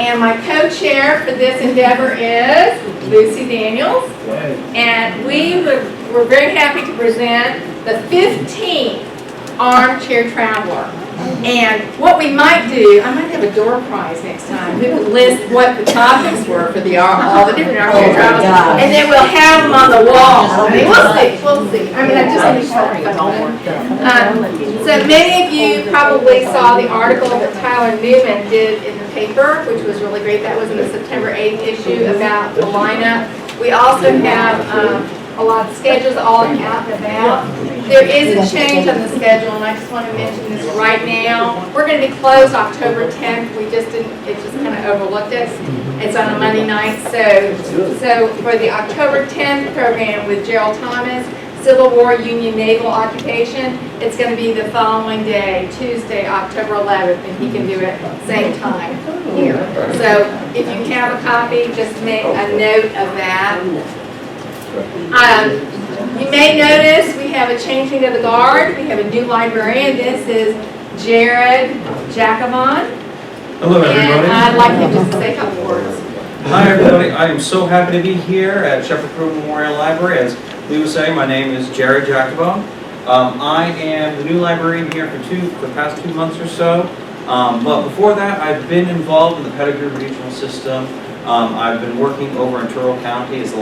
And my co-chair for this endeavor is Lucy Daniels. And we're very happy to present the 15th Armchair Traveler. And what we might do, I might have a door prize next time. We would list what the topics were for all the different armchair travelers, and then we'll have them on the wall. I mean, we'll see. I mean, I just think it's fun. So many of you probably saw the article that Tyler Newman did in the paper, which was really great. That was in the September 8th issue about the lineup. We also have a lot of schedules all out and about. There is a change on the schedule, and I just want to mention this right now. We're going to be closed October 10th. It just kind of overlooked us. It's on a Monday night. So for the October 10th program with Gerald Thomas, Civil War, Union, Naval Occupation, it's going to be the following day, Tuesday, October 11th, and he can do it same time here. So if you have a copy, just make a note of that. You may notice we have a changing of the guard. We have a new librarian. This is Jared Jacobon. Hello, everybody. And I'd like him just to say a couple words. Hi, everybody. I am so happy to be here at Shepard-Pruden Memorial Library. As Lee was saying, my name is Jared Jacobon. I am the new librarian here for the past 2 months or so. But before that, I've been involved in the Pettigrew Regional System. I've been working over in Turtle County as the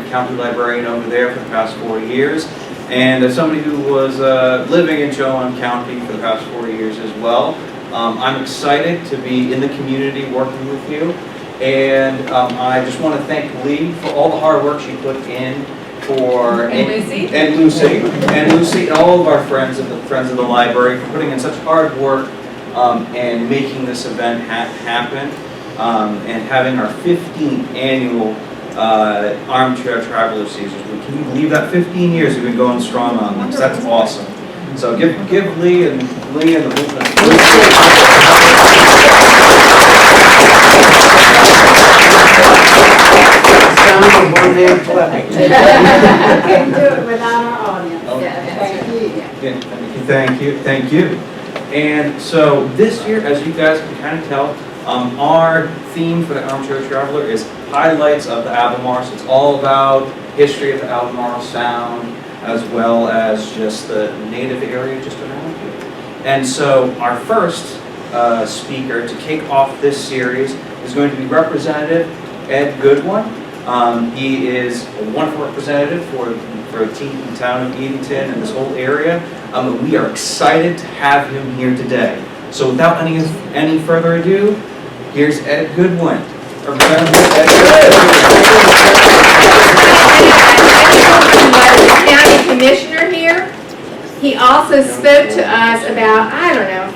county librarian over there for the past 4 years. And as somebody who was living in Chowan County for the past 4 years as well, I'm excited to be in the community working with you. And I just want to thank Lee for all the hard work she put in Lucy and all of our friends of the library for putting in such hard work and making this event happen. And having our 15th annual Armchair Traveler Season. Can you believe that? 15 years we've been going strong on this. That's awesome. So give Lee and the movement. Can't do it without our audience. Thank you. And so this year, as you guys can kind of tell, our theme for the Armchair Traveler is highlights of the Albemarle. So it's all about history of the Albemarle Sound, as well as just the native area just around here. And so our first speaker to kick off this series is going to be Representative Ed Goodwin. He is a wonderful representative for the town of Edenton and this whole area. We are excited to have him here today. So without any further ado, here's Ed Goodwin. Representative Ed Goodwin. County Commissioner here. He also spoke to us about,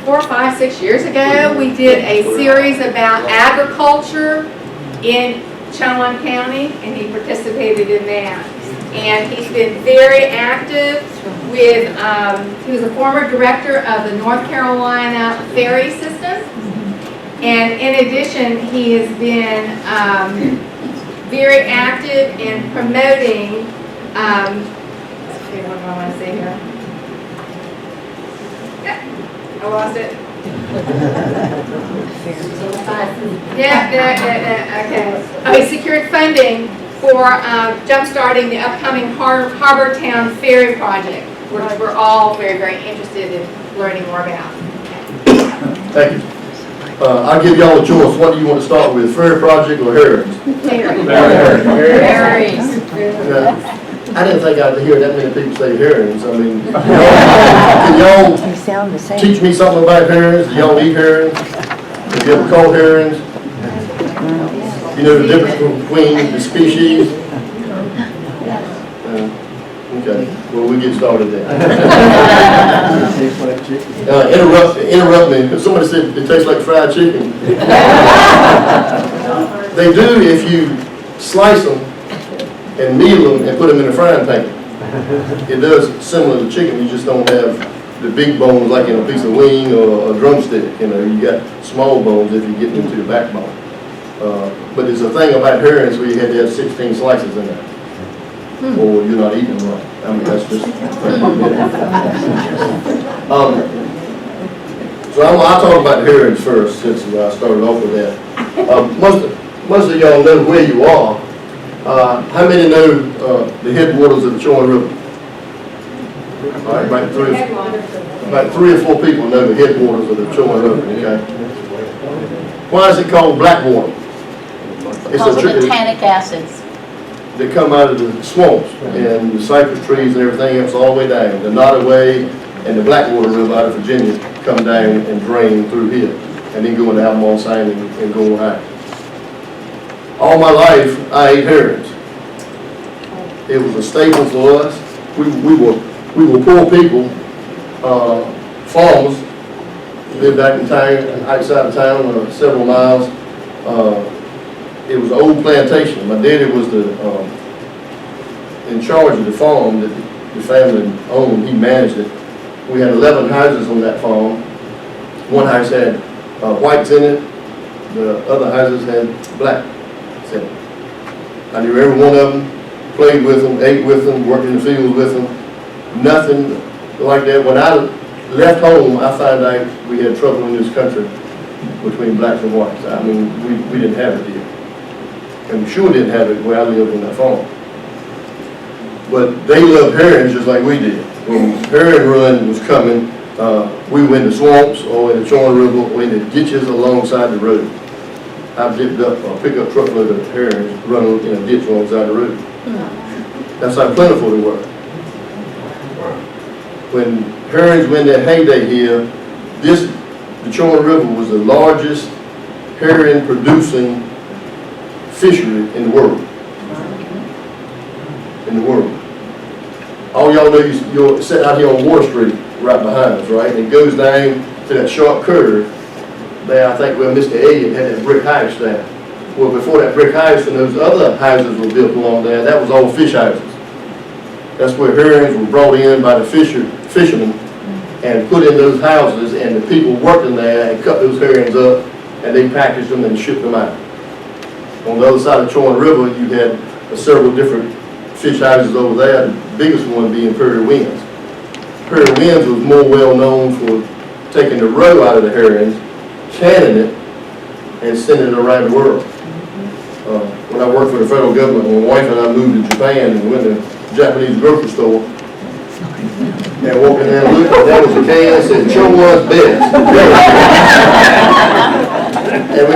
4, 5, 6 years ago. We did a series about agriculture in Chowan County, and he participated in that. And he's been very active with, he was a former director of the North Carolina Ferry System. And in addition, he has been very active in promoting, what do I want to say here? I lost it. Okay. Oh, he secured funding for jump-starting the upcoming Harbor Town Ferry project, which we're all very, very interested in learning more about. Thank you. I'll give y'all a choice. What do you want to start with, ferry project or herrings? Herrings. I didn't think I'd hear that many people say herrings. I mean, can y'all teach me something about herrings? Do y'all eat herrings? Have you ever caught herrings? You know the difference between the species? Okay, well, we'll get started then. Interrupt me. Somebody said it tastes like fried chicken. They do if you slice them and meal them and put them in a frying pan. It does similar to chicken, you just don't have the big bones like in a piece of wing or a drumstick. You know, you got small bones if you get into the backbone. But there's a thing about herrings where you had to have 16 slices in there, or you're not eating them right. I mean, that's just. So I'll talk about herrings first, since I started off with that. Most of y'all know where you are. How many know the headwaters of the Chowan River? All right, about three or four people know the headwaters of the Chowan River, okay? Why is it called Blackwater? Because of the tannic acids. They come out of the swamps and the cypress trees and everything else all the way down. The Nottoway and the Blackwater River out of Virginia come down and drain through here and then go into Albemarle Sound and go high. All my life, I ate herrings. It was a staple for us. We were poor people, farmers, lived back in town, outside of town, several miles. It was an old plantation. My daddy was in charge of the farm that the family owned. He managed it. We had 11 houses on that farm. One house had whites in it. The other houses had black in it. I knew every one of them, played with them, ate with them, worked in the fields with them. Nothing like that. When I left home, I found out we had trouble in this country between blacks and whites. I mean, we didn't have it here. And we sure didn't have it where I lived on that farm. But they loved herrings just like we did. When herring run was coming, we went in the swamps or in the Chowan River or in the ditches alongside the road. I dipped up a pickup truckload of herrings running in a ditch alongside the road. That's how plentiful they were. When herrings went their heyday here, the Chowan River was the largest herring producing fishery in the world. In the world. All y'all know you're sitting out here on Water Street right behind us, right? And it goes down to that sharp curve there, I think where Mr. Elliott had that brick house there. Well, before that brick house and those other houses were built along there, that was all fish houses. That's where herrings were brought in by the fishermen and put in those houses, and the people working there and cut those herrings up and they packaged them and shipped them out. On the other side of the Chowan River, you had several different fish houses over there, the biggest one being Prairie Winds. Prairie Winds was more well known for taking the roe out of the herrings, canning it, and sending it around the world. When I worked for the federal government, my wife and I moved to Japan and went to a Japanese grocery store and walked in there and looked, that was a can that said, Chowan's best. And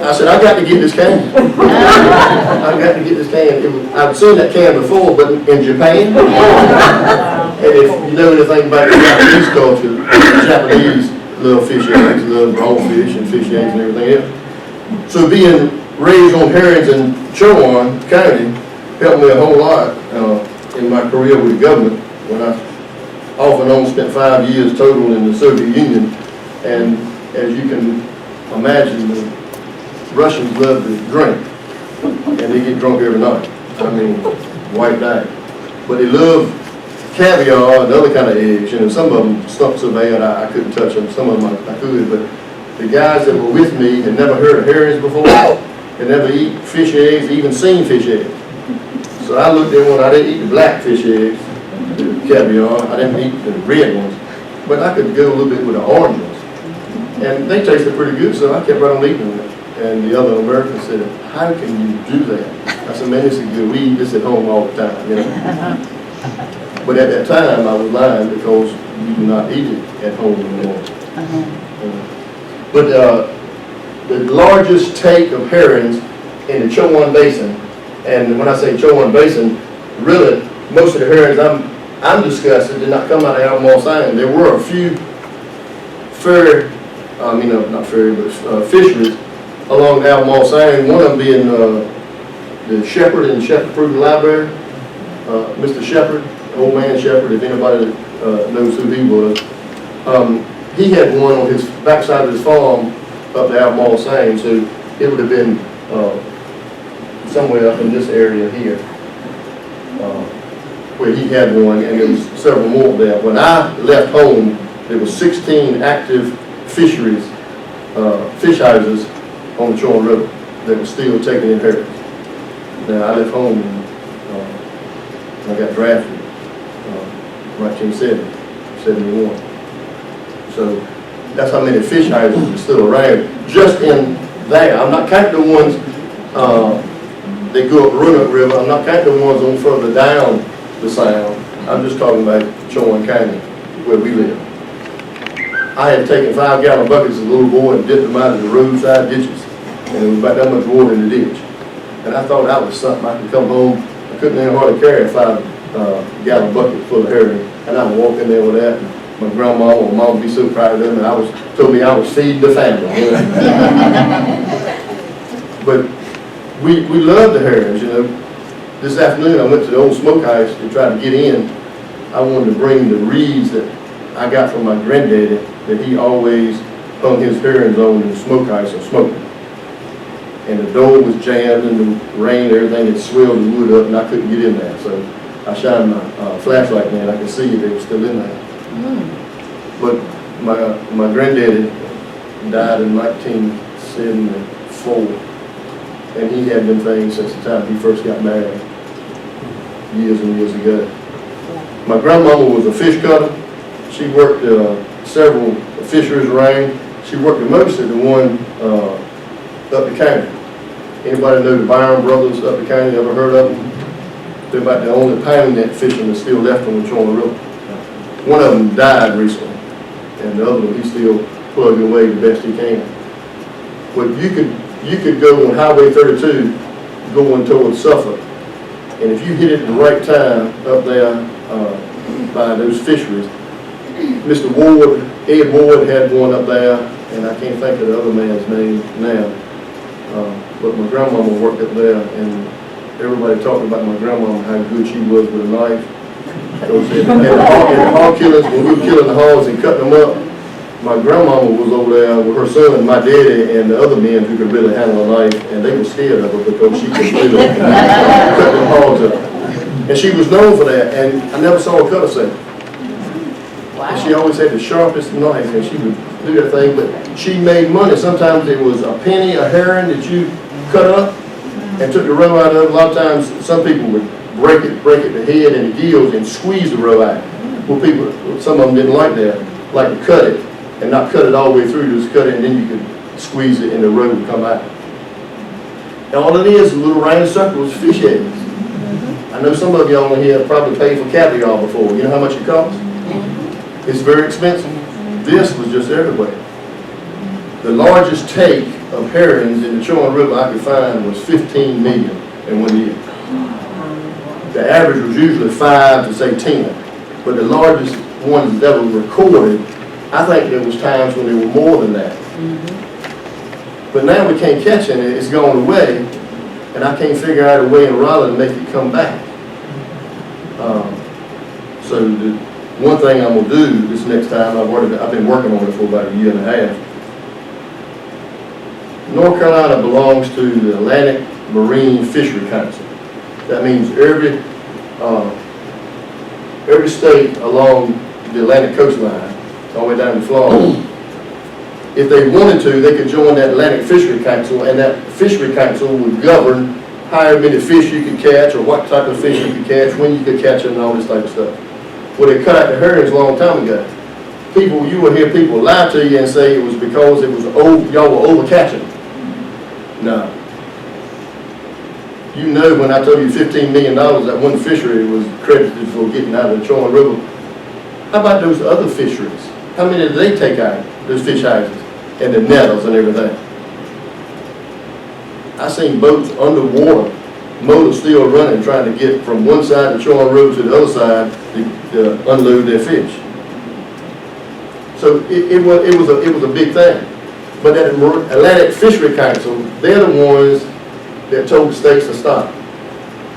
I said, I got to get this can. I got to get this can. I've seen that can before, but in Japan. And if you know anything about the Japanese culture, the Japanese love fish eggs, love raw fish and fish eggs and everything else. So being raised on herrings in Chowan County helped me a whole lot in my career with the government. When I off and on spent 5 years total in the Soviet Union, and as you can imagine, the Russians love to drink, and they get drunk every night. I mean, wiped out. But they love caviar and other kind of eggs. You know, some of them stunk so bad I couldn't touch them. Some of them I could, but the guys that were with me had never heard of herrings before, had never eaten fish eggs, even seen fish eggs. So I looked at one. I didn't eat the black fish eggs, the caviar. I didn't eat the red ones, but I could go a little bit with the orange ones. And they tasted pretty good, so I kept right on eating them. And the other Americans said, how can you do that? I said, man, this is good. We eat this at home all the time, you know. But at that time, I was lying because you do not eat it at home anymore. But the largest take of herrings in the Chowan Basin, and when I say Chowan Basin, really, most of the herrings I'm discussing did not come out of Albemarle Sound. There were a few fisheries along the Albemarle Sound, one of them being the Shepard and Shepard-Pruden Library. Mr. Shepard, old man Shepard, if anybody knows who he was, he had one on his backside of his farm up the Albemarle Sound, so it would have been somewhere up in this area here where he had one, and there was several more there. When I left home, there were 16 active fisheries, fish houses on the Chowan River that were still taking in herrings. Now, I left home and I got drafted in 1971. So that's how many fish houses are still around, just in there. I'm not counting the ones that go up Roanoke River. I'm not counting the ones on further down the Sound. I'm just talking about Chowan County, where we live. I had taken 5-gallon buckets as a little boy and dipped them out of the roadside ditches, and there was about that much water in the ditch. And I thought that was something I could come home. I couldn't even hardly carry a 5-gallon bucket full of herring, and I would walk in there with that. And my grandma or mom would be so proud of them, and told me I was feeding the family. You know? But we love the herrings, you know. This afternoon I went to the old smokehouse to try to get in. I wanted to bring the reeds that I got from my granddaddy that he always hung his herrings on in the smokehouse and smoked them. And the door was jammed and the rain and everything had swelled the wood up and I couldn't get in there. So I shined my flashlight in there and I could see they were still in there. But my granddaddy died in 1974, and he had them things since the time he first got married, years and years ago. My grandmama was a fish cutter. She worked several fisheries around. She worked the most at the one up the county. Anybody know the Byron brothers up the county? Ever heard of them? They're about the only pound net fishermen that's still left on the Chowan River. One of them died recently, and the other one he's still plugging away the best he can. But you could go on Highway 32 going towards Suffolk, and if you hit it at the right time up there by those fisheries, Mr. Ward, Ed Ward had one up there, and I can't think of the other man's name now. But my grandmama worked up there, and everybody talked about my grandmama, how good she was with a knife. Those in the hog killings, when we were killing the hogs and cutting them up, my grandmama was over there with her son, my daddy, and the other men who could really handle a knife, and they were scared of her because she could really cut them hogs up. And she was known for that, and I never saw her cut herself. Wow. And she always had the sharpest knife, and she would do that thing, but she made money. Sometimes it was a penny, a herring that you cut up and took the roe out of. A lot of times, some people would break it, the head and the gills, and squeeze the roe out. Well, some of them didn't like that, like to cut it and not cut it all the way through, just cut it and then you could squeeze it and the roe would come out. And all it is little round circles, fish eggs. I know some of y'all in here probably paid for caviar before. You know how much it costs? It's very expensive. This was just everywhere. The largest take of herrings in the Chowan River I could find was 15 million in 1 year. The average was usually 5 to say 10, but the largest ones that were recorded, I think there was times when there were more than that. But now we can't catch it, it's gone away, and I can't figure out a way in Raleigh to make it come back. So the one thing I'm gonna do this next time, I've been working on it for about a year and a half. North Carolina belongs to the Atlantic Marine Fishery Council. That means every state along the Atlantic coastline, all the way down to Florida, if they wanted to, they could join that Atlantic Fishery Council, and that Fishery Council would govern how many fish you could catch, or what type of fish you could catch, when you could catch it, and all this type of stuff. Well, they cut out the herrings a long time ago. You will hear people lie to you and say it was because y'all were overcatching. No. You know, when I told you $15 million that one fishery was credited for getting out of the Chowan River, how about those other fisheries? How many did they take out, those fish houses, and the nettles and everything? I seen boats underwater, motors still running, trying to get from one side of the Chowan River to the other side to unload their fish. So it was a big thing. But that Atlantic Fishery Council, they're the ones that told the states to stop.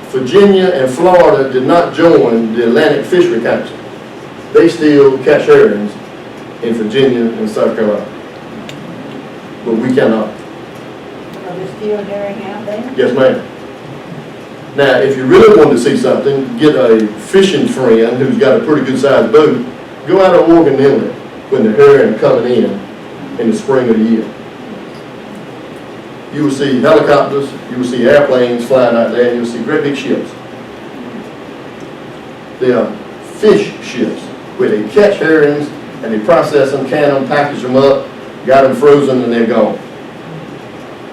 Virginia and Florida did not join the Atlantic Fishery Council. They still catch herrings in Virginia and South Carolina. But we cannot. Are there still herring out there? Yes, ma'am. Now, if you really want to see something, get a fishing friend who's got a pretty good sized boat, go out of Oregon Inlet when the herring are coming in the spring of the year. You will see helicopters, you will see airplanes flying out there, and you'll see great big ships. They are fish ships where they catch herrings and they process them, can them, package them up, got them frozen, and they're gone.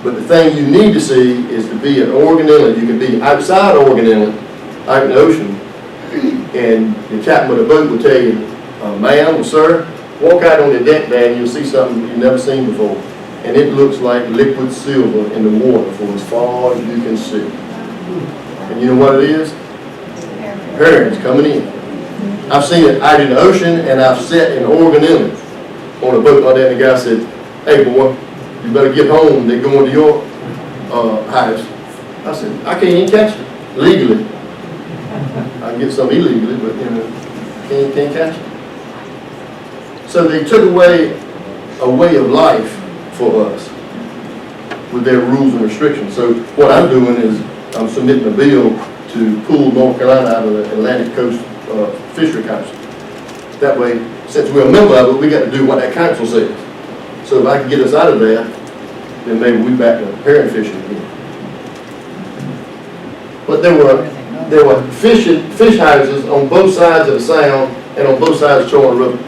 But the thing you need to see is to be at Oregon Inlet. You can be outside Oregon Inlet, out in the ocean, and the captain of the boat will tell you, ma'am or sir, walk out on the deck there and you'll see something you've never seen before. And it looks like liquid silver in the water for as far as you can see. And you know what it is? Herons coming in. I've seen it out in the ocean, and I've sat in Oregon Inlet on a boat like that, and the guy said, hey boy, you better get home, they're going to your house. I said, I can't even catch it legally. I can get some illegally, but you know, can't catch it. So they took away a way of life for us with their rules and restrictions. So what I'm doing is I'm submitting a bill to pull North Carolina out of the Atlantic Coast Fishery Council. That way, since we're a member of it, we got to do what that council says. So if I can get us out of there, then maybe we back to herring fishing again. But there were fish houses on both sides of the Sound and on both sides of Charter River.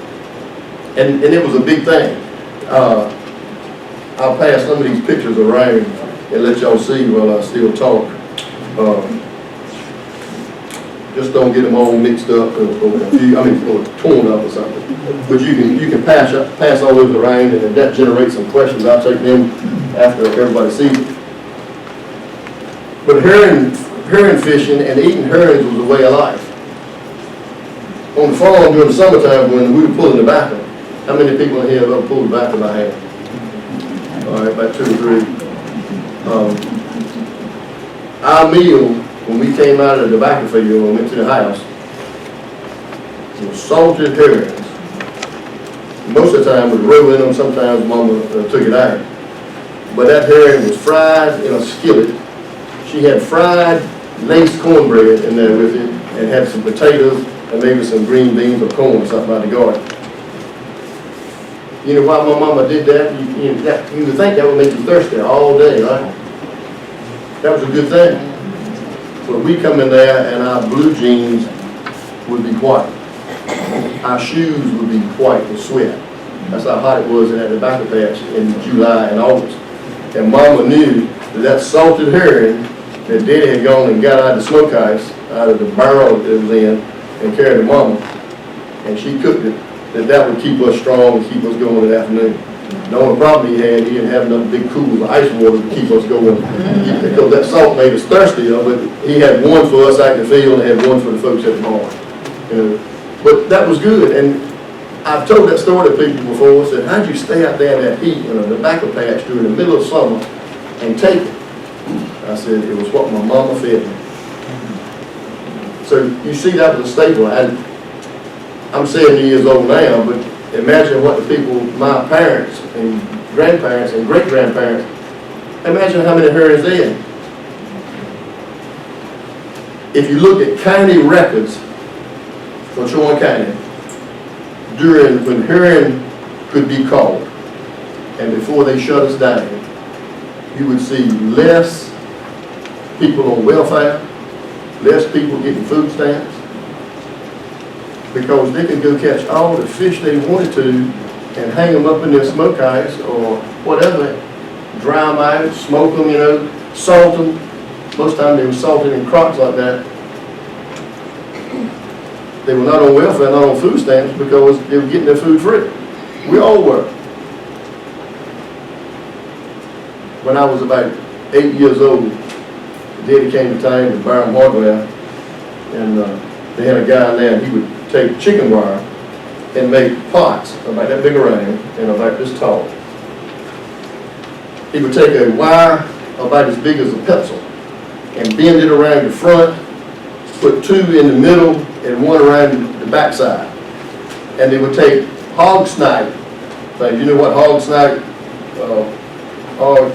And it was a big thing. I'll pass some of these pictures around and let y'all see while I still talk. Just don't get them all mixed up or torn up or something. But you can pass all those around, and if that generates some questions, I'll take them after everybody sees it. But herring fishing and eating herrings was a way of life. On the farm during the summertime when we were pulling tobacco, how many people in here have ever pulled tobacco by hand? All right, about 2 or 3. Our meal, when we came out of the tobacco field and went to the house, was salted herrings. Most of the time was rolled in them, sometimes Mama took it out. But that herring was fried in a skillet. She had fried laced cornbread in there with it, and had some potatoes and maybe some green beans or corn or something out of the garden. You know why my mama did that? You would think that would make you thirsty all day, right? That was a good thing. But we come in there and our blue jeans would be white. Our shoes would be white with sweat. That's how hot it was in that tobacco patch in July and August. And Mama knew that salted herring that Daddy had gone and got out of the smoke ice, out of the barrel that it was in, and carried to Mama, and she cooked it, that would keep us strong and keep us going in the afternoon. The only problem he didn't have enough big cools of ice water to keep us going, because that salt made us thirstier, but he had one for us out in the field and had one for the folks at the barn. You know, but that was good, and I've told that story to people before. I said, how'd you stay out there in that heat in a tobacco patch during the middle of summer and take it? I said, it was what my mama fed me. So you see that was a staple. I'm 70 years old now, but imagine what the people, my parents and grandparents and great-grandparents, imagine how many herrings they had. If you look at county records for Chowan County, during when herring could be caught and before they shut us down, you would see less people on welfare, less people getting food stamps, because they could go catch all the fish they wanted to and hang them up in their smoke ice or whatever, dry them out, smoke them, you know, salt them. Most times they were salted in crops like that. They were not on welfare, not on food stamps, because they were getting their food free. We all were. When I was about 8 years old, Daddy came to town with Byron Hardware, and they had a guy in there, and he would take chicken wire and make pots about that big around and about this tall. He would take a wire about as big as a pencil and bend it around the front, put 2 in the middle and 1 around the backside. And they would take hog snipe. Like, you know what hog snipe are?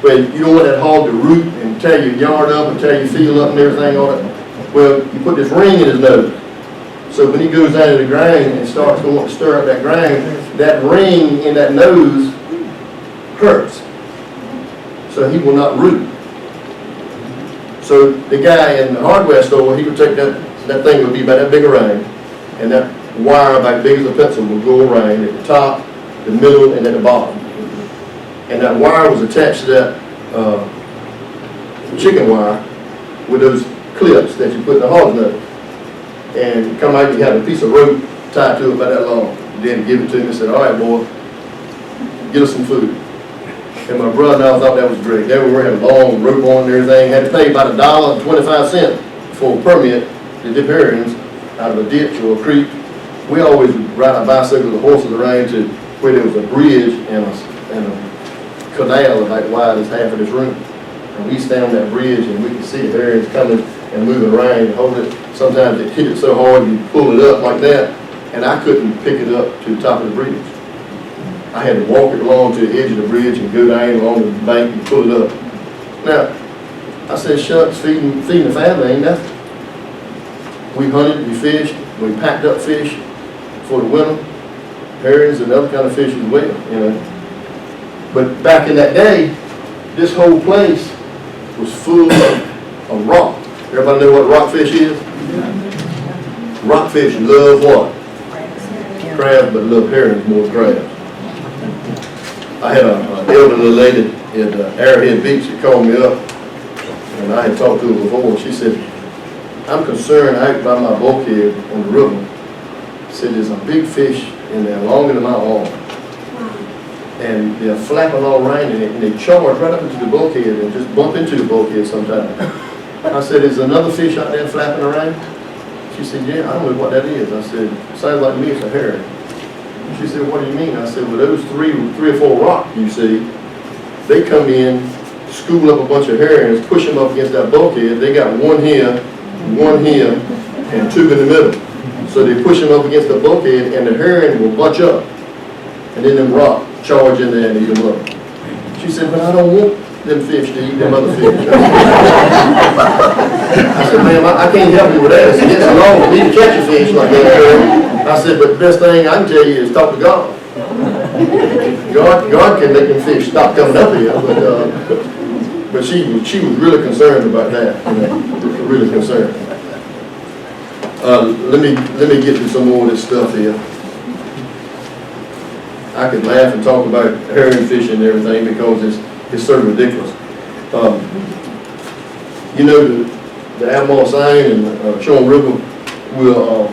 Well, you don't want that hog to root and tear your yard up and tear your field up and everything on it. Well, you put this ring in his nose. So when he goes down to the ground and starts going to stir up that ground, that ring in that nose hurts. So he will not root. So the guy in the hardware store, he would take that thing would be about that big around, and that wire about big as a pencil would go around at the top, the middle, and at the bottom. And that wire was attached to that chicken wire with those clips that you put in the hog nut. And come out, you had a piece of rope tied to it about that long. Then give it to me and said, all right, boy, get us some food. And my brother and I thought that was great. They were wearing a long rope on and everything. Had to pay about $1.25 for a permit to dip herrings out of a ditch or a creek. We always ride our bicycles or horses around to where there was a bridge and a canal about wide as half of this room. And we stand on that bridge and we could see the herrings coming and moving around and hold it. Sometimes it hit it so hard you pull it up like that, and I couldn't pick it up to the top of the bridge. I had to walk it along to the edge of the bridge and go down along the bank and pull it up. Now, I said, shucks, feeding the family ain't nothing. We hunted, we fished, we packed up fish for the winter, herrings and other kind of fish as well, you know. But back in that day, this whole place was full of rock. Everybody know what rockfish is? Rockfish love what? Crabs, but love herrings more than crabs. I had an elderly lady at Arrowhead Beach that called me up, and I had talked to her before. She said, I'm concerned out by my bulkhead on the river. She said, there's a big fish in there longer than my arm. And they're flapping all around in it, and they charge right up into the bulkhead and just bump into the bulkhead sometimes. I said, is another fish out there flapping around? She said, yeah, I don't know what that is. I said, sounds like to me it's a herring. She said, what do you mean? I said, well, those three or four rocks you see, they come in, school up a bunch of herrings, push them up against that bulkhead. They got one here, and two in the middle. So they push them up against the bulkhead, and the herring will bunch up. And then them rocks charge in there and eat them up. She said, but I don't want them fish to eat them other fish. I said, ma'am, I can't help you with that. It's against the law for me to catch a fish like that. I said, but the best thing I can tell you is talk to God. God can make them fish stop coming up here, but she was really concerned about that. You know, really concerned. Let me get to some more of this stuff here. I could laugh and talk about herring fishing and everything because it's so ridiculous. You know, the Albemarle Sound and Shepard River will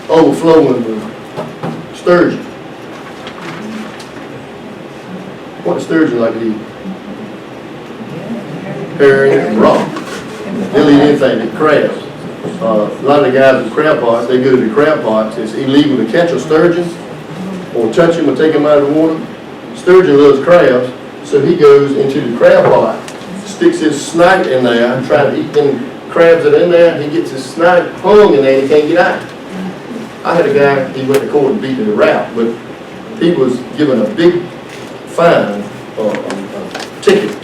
overflow with sturgeon. What does sturgeon like to eat? Herring and rock. They'll eat anything, eat crabs. A lot of the guys with crab pots, they go to the crab pots. It's illegal to catch a sturgeon or touch him or take him out of the water. Sturgeon loves crabs, so he goes into the crab pot, sticks his snout in there, and tries to eat them crabs that are in there. He gets his snout hung in there and he can't get out. I had a guy, he went to court and beat the rap, but he was given a big fine, a ticket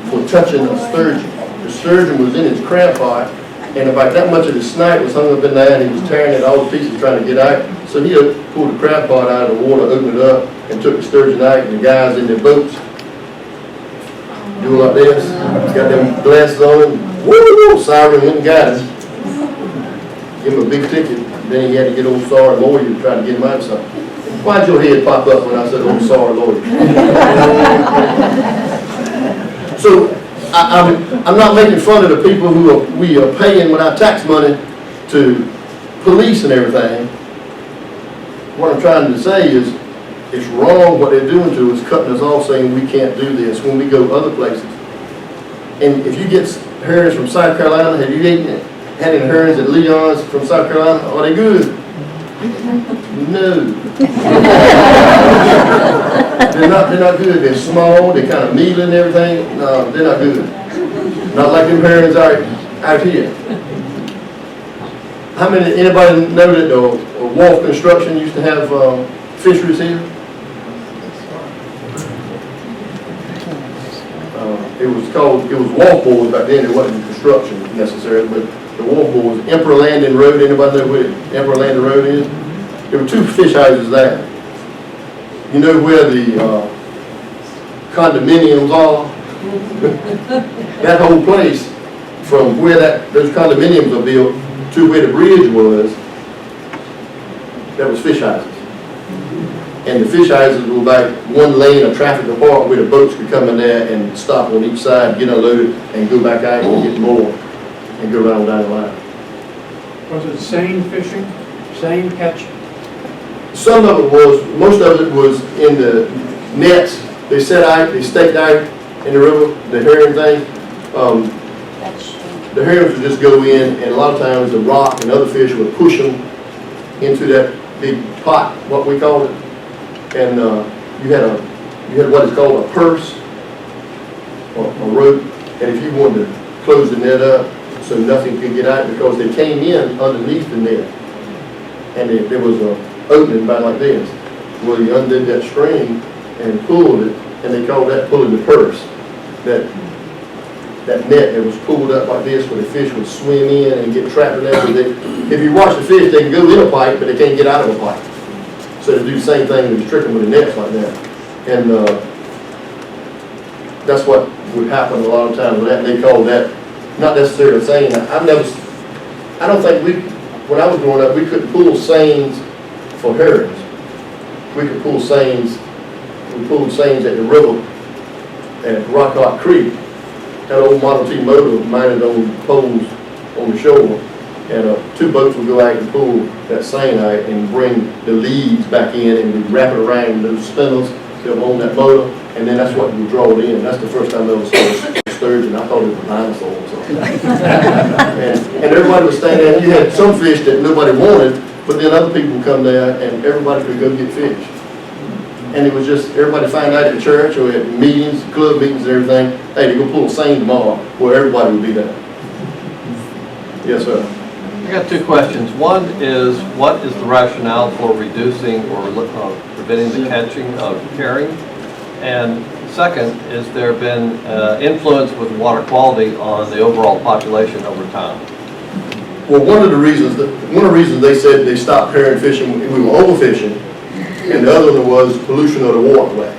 for touching a sturgeon. The sturgeon was in his crab pot, and about that much of his snout was hung up in there, and he was tearing it all to pieces trying to get out. So he pulled the crab pot out of the water, opened it up, and took the sturgeon out, and the guys in their boats doing like this, got them glasses on, woo, siren went and got him. Give him a big ticket. Then he had to get old sorry lawyer to try to get him out of something. Why'd your head pop up when I said old sorry lawyer? So I'm not making fun of the people who we are paying with our tax money to police and everything. What I'm trying to say is it's wrong what they're doing to us, cutting us off, saying we can't do this when we go other places. And if you get herrings from South Carolina, have you had any herrings at Leon's from South Carolina? Are they good? No. They're not good. They're small, they're kind of mealy and everything. No, they're not good. Not like them herrings out here. Anybody know that the Wharf Construction used to have fisheries here? It was Wharf Boards back then. It wasn't construction necessarily, but the Wharf Boards, Emperor Landing Road. Anybody know where Emperor Landing Road is? There were two fish houses there. You know where the condominiums are? That whole place, from where those condominiums are built to where the bridge was, that was fish houses. And the fish houses were like one lane of traffic apart where the boats could come in there and stop on each side, get unloaded, and go back out and get more, and go around down the line. Was it seine fishing, seine catching? Some of it was, most of it was in the nets. They set out, they staked out in the river, the herring thing. The herrings would just go in, and a lot of times the rock and other fish would push them into that big pot, what we call it. And you had what is called a purse, or a rope. And if you wanted to close the net up so nothing could get out, because they came in underneath the net, and there was an opening about like this, where you undid that string and pulled it, and they called that pulling the purse. That net that was pulled up like this, where the fish would swim in and get trapped in there. If you watch the fish, they can go in a pipe, but they can't get out of a pipe. So they do the same thing, they trick them with the nets like that. And that's what would happen a lot of times with that. They call that, not necessarily seine. I don't think when I was growing up, we couldn't pull seines for herrings. We could pull seines, we pulled seines at the river at Rock Hot Creek. Had an old Model T motor mounted on poles on the shore, and 2 boats would go out and pull that seine out and bring the leads back in, and we'd wrap it around those spindles that were on that motor, and then that's what we draw it in. That's the first time I ever saw a sturgeon. I thought it was a dinosaur or something. and everybody was standing there, and you had some fish that nobody wanted, but then other people would come there, and everybody could go get fish. And it was just, everybody find out at church or at meetings, club meetings and everything, hey, they go pull a seine tomorrow, where everybody would be there. Yes, sir. I got 2 questions. One is, what is the rationale for reducing or preventing the catching of herring? And second, is there been influence with water quality on the overall population over time? Well, one of the reasons they said they stopped herring fishing, we were overfishing, and the other one was pollution of the waterway.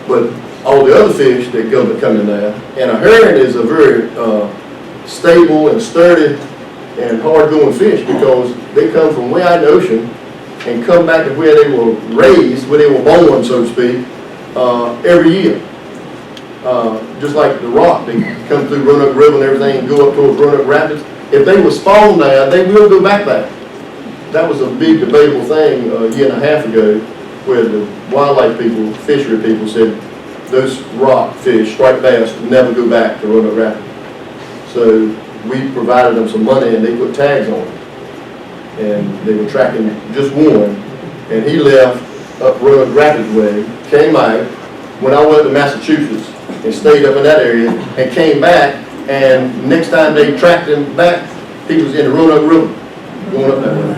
But all the other fish that come in there, and a herring is a very stable and sturdy and hard-going fish, because they come from way out in the ocean and come back to where they were raised, where they were born, so to speak, every year. Just like the rock, they come through Roanoke River and everything and go up towards Roanoke Rapids. If they were spawned there, they will go back there. That was a big debatable thing a year and a half ago, where the wildlife people, fishery people said those rock fish, striped bass, never go back to Roanoke Rapids. So we provided them some money, and they put tags on them. And they were tracking just one, and he left up Roanoke Rapids way, came out, went all the way up to Massachusetts, and stayed up in that area, and came back, and next time they tracked him back, he was in the Roanoke River, going up that way.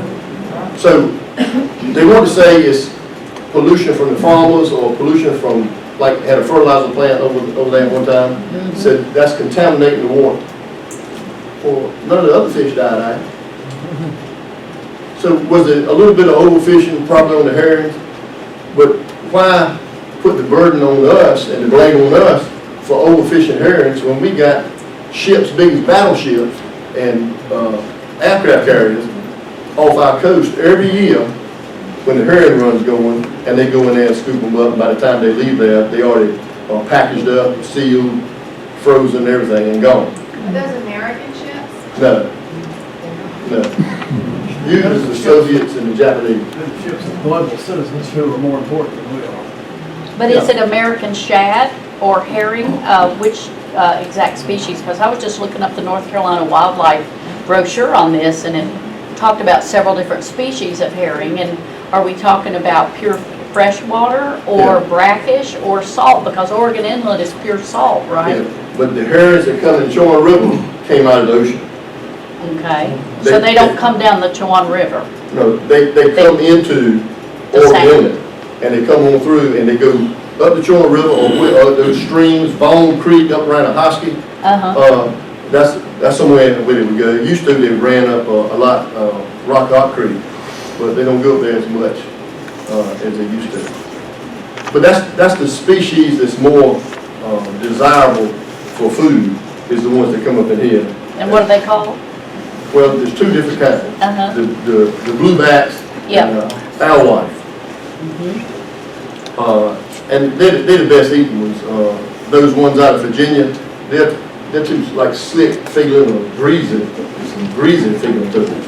So they want to say it's pollution from the farmers, or pollution from, like, had a fertilizer plant over there at one time, said that's contaminating the water. Well, none of the other fish died out. So was it a little bit of overfishing probably on the herrings? But why put the burden on us and the blame on us for overfishing herrings when we got ships big as battleships and aircraft carriers off our coast every year when the herring run's going, and they go in there and scoop them up, and by the time they leave there, they already packaged up, sealed, frozen, everything, and gone. Are those American ships? No. Usually the Soviets and the Japanese. The ships of global citizens who are more important than we are. But is it American shad or herring? Which exact species? Because I was just looking up the North Carolina wildlife brochure on this, and it talked about several different species of herring. And are we talking about pure freshwater or brackish or salt? Because Oregon Inlet is pure salt, right? Yeah. But the herrings that come in the Chowan River came out of the ocean. Okay. So they don't come down the Chowan River? No, they come into Oregon Inlet, and they come on through, and they go up the Chowan River or those streams, Vaughn Creek up around Ahoskie. That's somewhere where they would go. Used to, they ran up a lot, Rock Hot Creek, but they don't go up there as much as they used to. But that's the species that's more desirable for food, is the ones that come up in here. And what are they called? Well, there's 2 different kinds. The bluebacks and alewife. And they're the best eating ones. Those ones out of Virginia, they're too like slick feeling or greasy, some greasy feeling to them.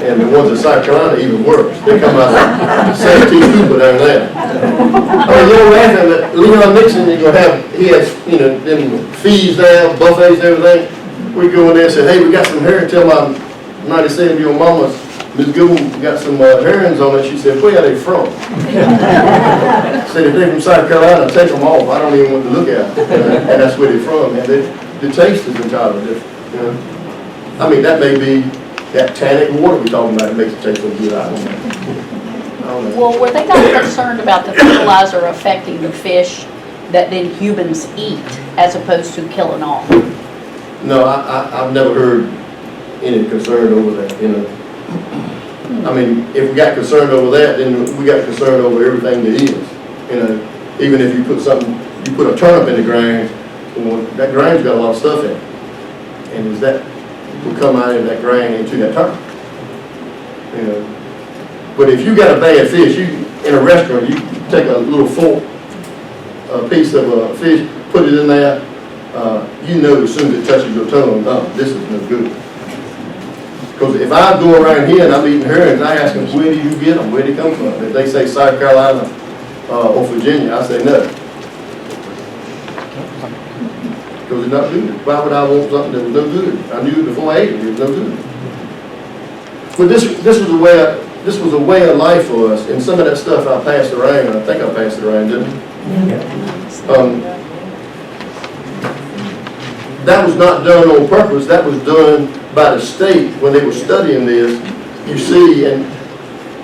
And the ones in South Carolina even worse. They come out like 17 people down there. Oh, you're laughing at Leon Nixon, you're gonna have, he has, you know, them fees there, buffets and everything. We go in there and say, hey, we got some herring. Tell my 97-year-old mama, Ms. Goodwin, got some herrings on it. She said, where are they from? Said, if they're from South Carolina, take them off. I don't even want to look at them. And that's where they're from. And the taste is entirely different. You know? I mean, that may be that tannic water we're talking about that makes it taste so good. I don't know. Well, were they not concerned about the fertilizer affecting the fish that then humans eat as opposed to killing off? No, I've never heard any concern over that, you know. I mean, if we got concerned over that, then we got concerned over everything that is. You know, even if you put a turnip in the ground, well, that ground's got a lot of stuff in it. And is that will come out of that grain into that turnip. You know. But if you got a bad fish, you in a restaurant, you take a little fork, a piece of a fish, put it in there, you know as soon as it touches your tongue, oh, this is no good. Because if I go around here and I'm eating herrings, I ask them, where do you get them? Where do they come from? If they say South Carolina or Virginia, I say no. Because it's not good. Why would I want something that was no good? I knew before I ate it, it was no good. But this was a way of life for us, and some of that stuff I passed around. I think I passed it around, didn't I? That was not done on purpose. That was done by the state when they were studying this. You see, and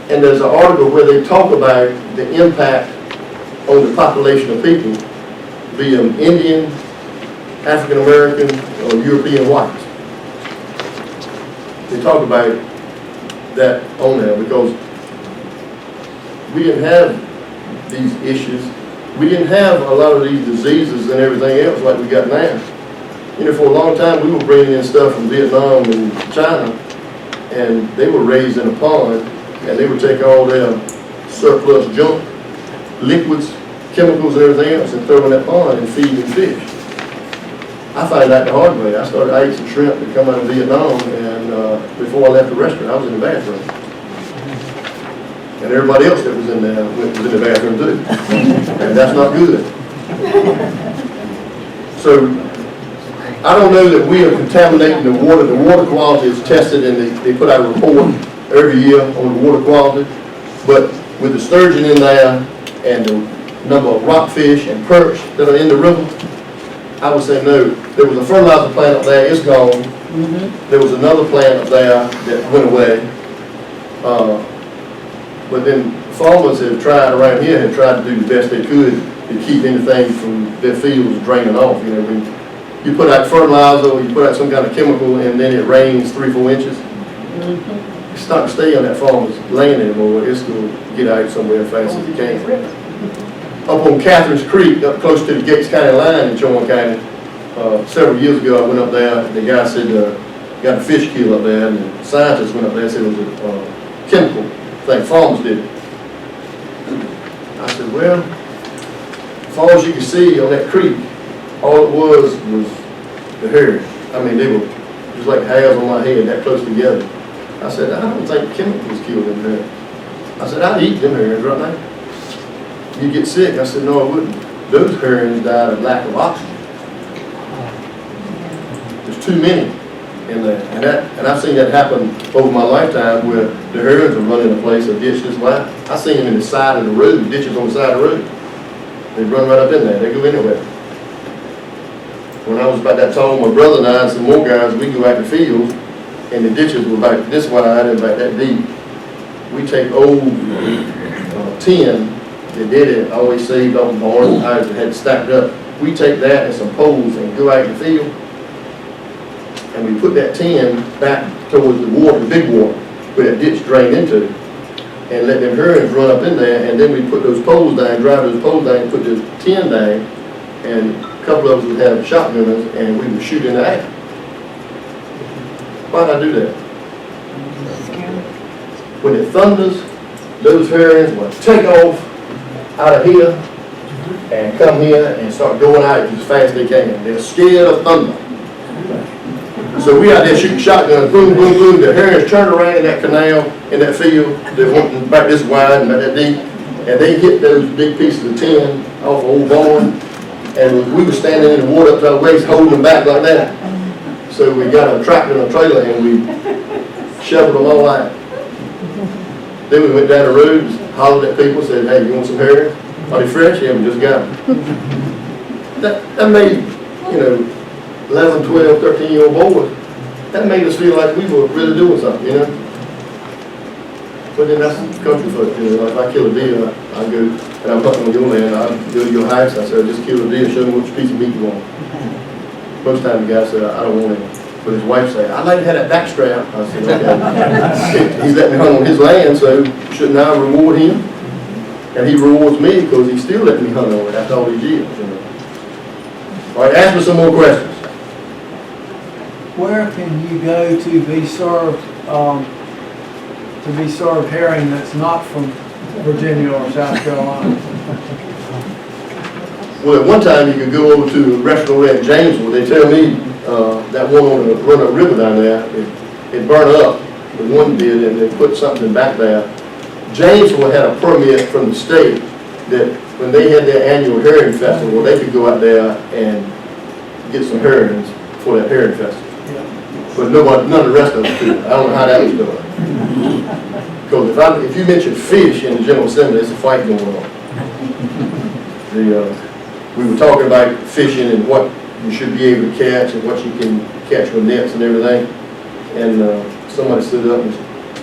there's an article where they talk about the impact on the population of people, be them Indian, African American, or European whites. They talk about that on there because we didn't have these issues. We didn't have a lot of these diseases and everything else like we got now. You know, for a long time we were bringing in stuff from Vietnam and China, and they were raised in a pond, and they would take all their surplus junk, liquids, chemicals, and everything else, and throw in that pond and feed them fish. I found out the hard way. I ate some shrimp that come out of Vietnam, and before I left the restaurant, I was in the bathroom. And everybody else that was in there was in the bathroom too. And that's not good. So, I don't know that we are contaminating the water. The water quality is tested, and they put out a report every year on the water quality. But with the sturgeon in there, and the number of rockfish and perch that are in the river, I would say no. There was a fertilizer plant up there, it's gone. There was another plant up there that went away. But then farmers have tried around here, have tried to do the best they could to keep anything from their fields draining off. You know, when you put out fertilizer or you put out some kind of chemical and then it rains 3-4 inches, it's not going to stay on that farmer's land anymore. It's going to get out somewhere as fast as it can. Up on Catherine's Creek, up close to the Gates County line in Chowan County, several years ago I went up there, and the guy said, got a fish kill up there, and the scientists went up there and said it was a chemical thing, farmers did it. I said, well, as far as you can see on that creek, all it was the herring. I mean, they were just like hairs on my head, that close together. I said, I don't think chemicals killed them herrings. I said, I'd eat them herrings right now. You get sick? I said, no, I wouldn't. Those herrings died of lack of oxygen. There's too many in there. And I've seen that happen over my lifetime where the herrings are running a place, a ditch this wide. I've seen them in the side of the road, ditches on the side of the road. They run right up in there. They go anywhere. When I was about that tall, my brother and I and some more guys, we go out in the fields, and the ditches were about this wide and about that deep. We take old tin that did it, always saved off barns and houses that had stacked up. We take that and some poles and go out in the field, and we put that tin back towards the water, the big water, where that ditch drained into, and let them herrings run up in there, and then we put those poles down, drive those poles down, put the tin down, and a couple of us would have shotgunners, and we would shoot in the air. Why did I do that? When it thunders, those herons will take off out of here and come here and start going out as fast as they can. They're scared of thunder. So we out there shooting shotguns, boom, boom, boom. The herons turn around in that canal, in that field, they're wanting about this wide and about that deep, and they hit those big pieces of tin off an old barn, and we were standing in the water up to our waist holding them back like that. So we got a tractor and a trailer and we shoveled them all out. Then we went down the road, hollered at people, said, hey, you want some herring? Are they fresh? Yeah, we just got them. That made, 11, 12, 13-year-old boys, that made us feel like we were really doing something, But then that's country folk, if I kill a deer, I go, and I'm hunting on your land, I go to your house, I say, just kill a deer, show me which piece of meat you want. Most times the guy said, I don't want it. But his wife said, I'd like to have that back strap. I said, okay. He's letting me hunt on his land, so shouldn't I reward him? And he rewards me because he's still letting me hunt on it after all these years. All right, ask me some more questions. Where can you go to be served herring that's not from Virginia or South Carolina? Well, at one time you could go over to a restaurant in Jamesville. They tell me that one on the Roanoke River down there, it burned up. The one did, and they put something back there. Jamesville had a permit from the state that when they had their annual herring festival, they could go out there and get some herrings for that herring festival. But none of the rest of us could. I don't know how that was done. Because if you mention fish in the General Assembly, there's a fight going on. We were talking about fishing and what you should be able to catch and what you can catch with nets and everything. And somebody stood up and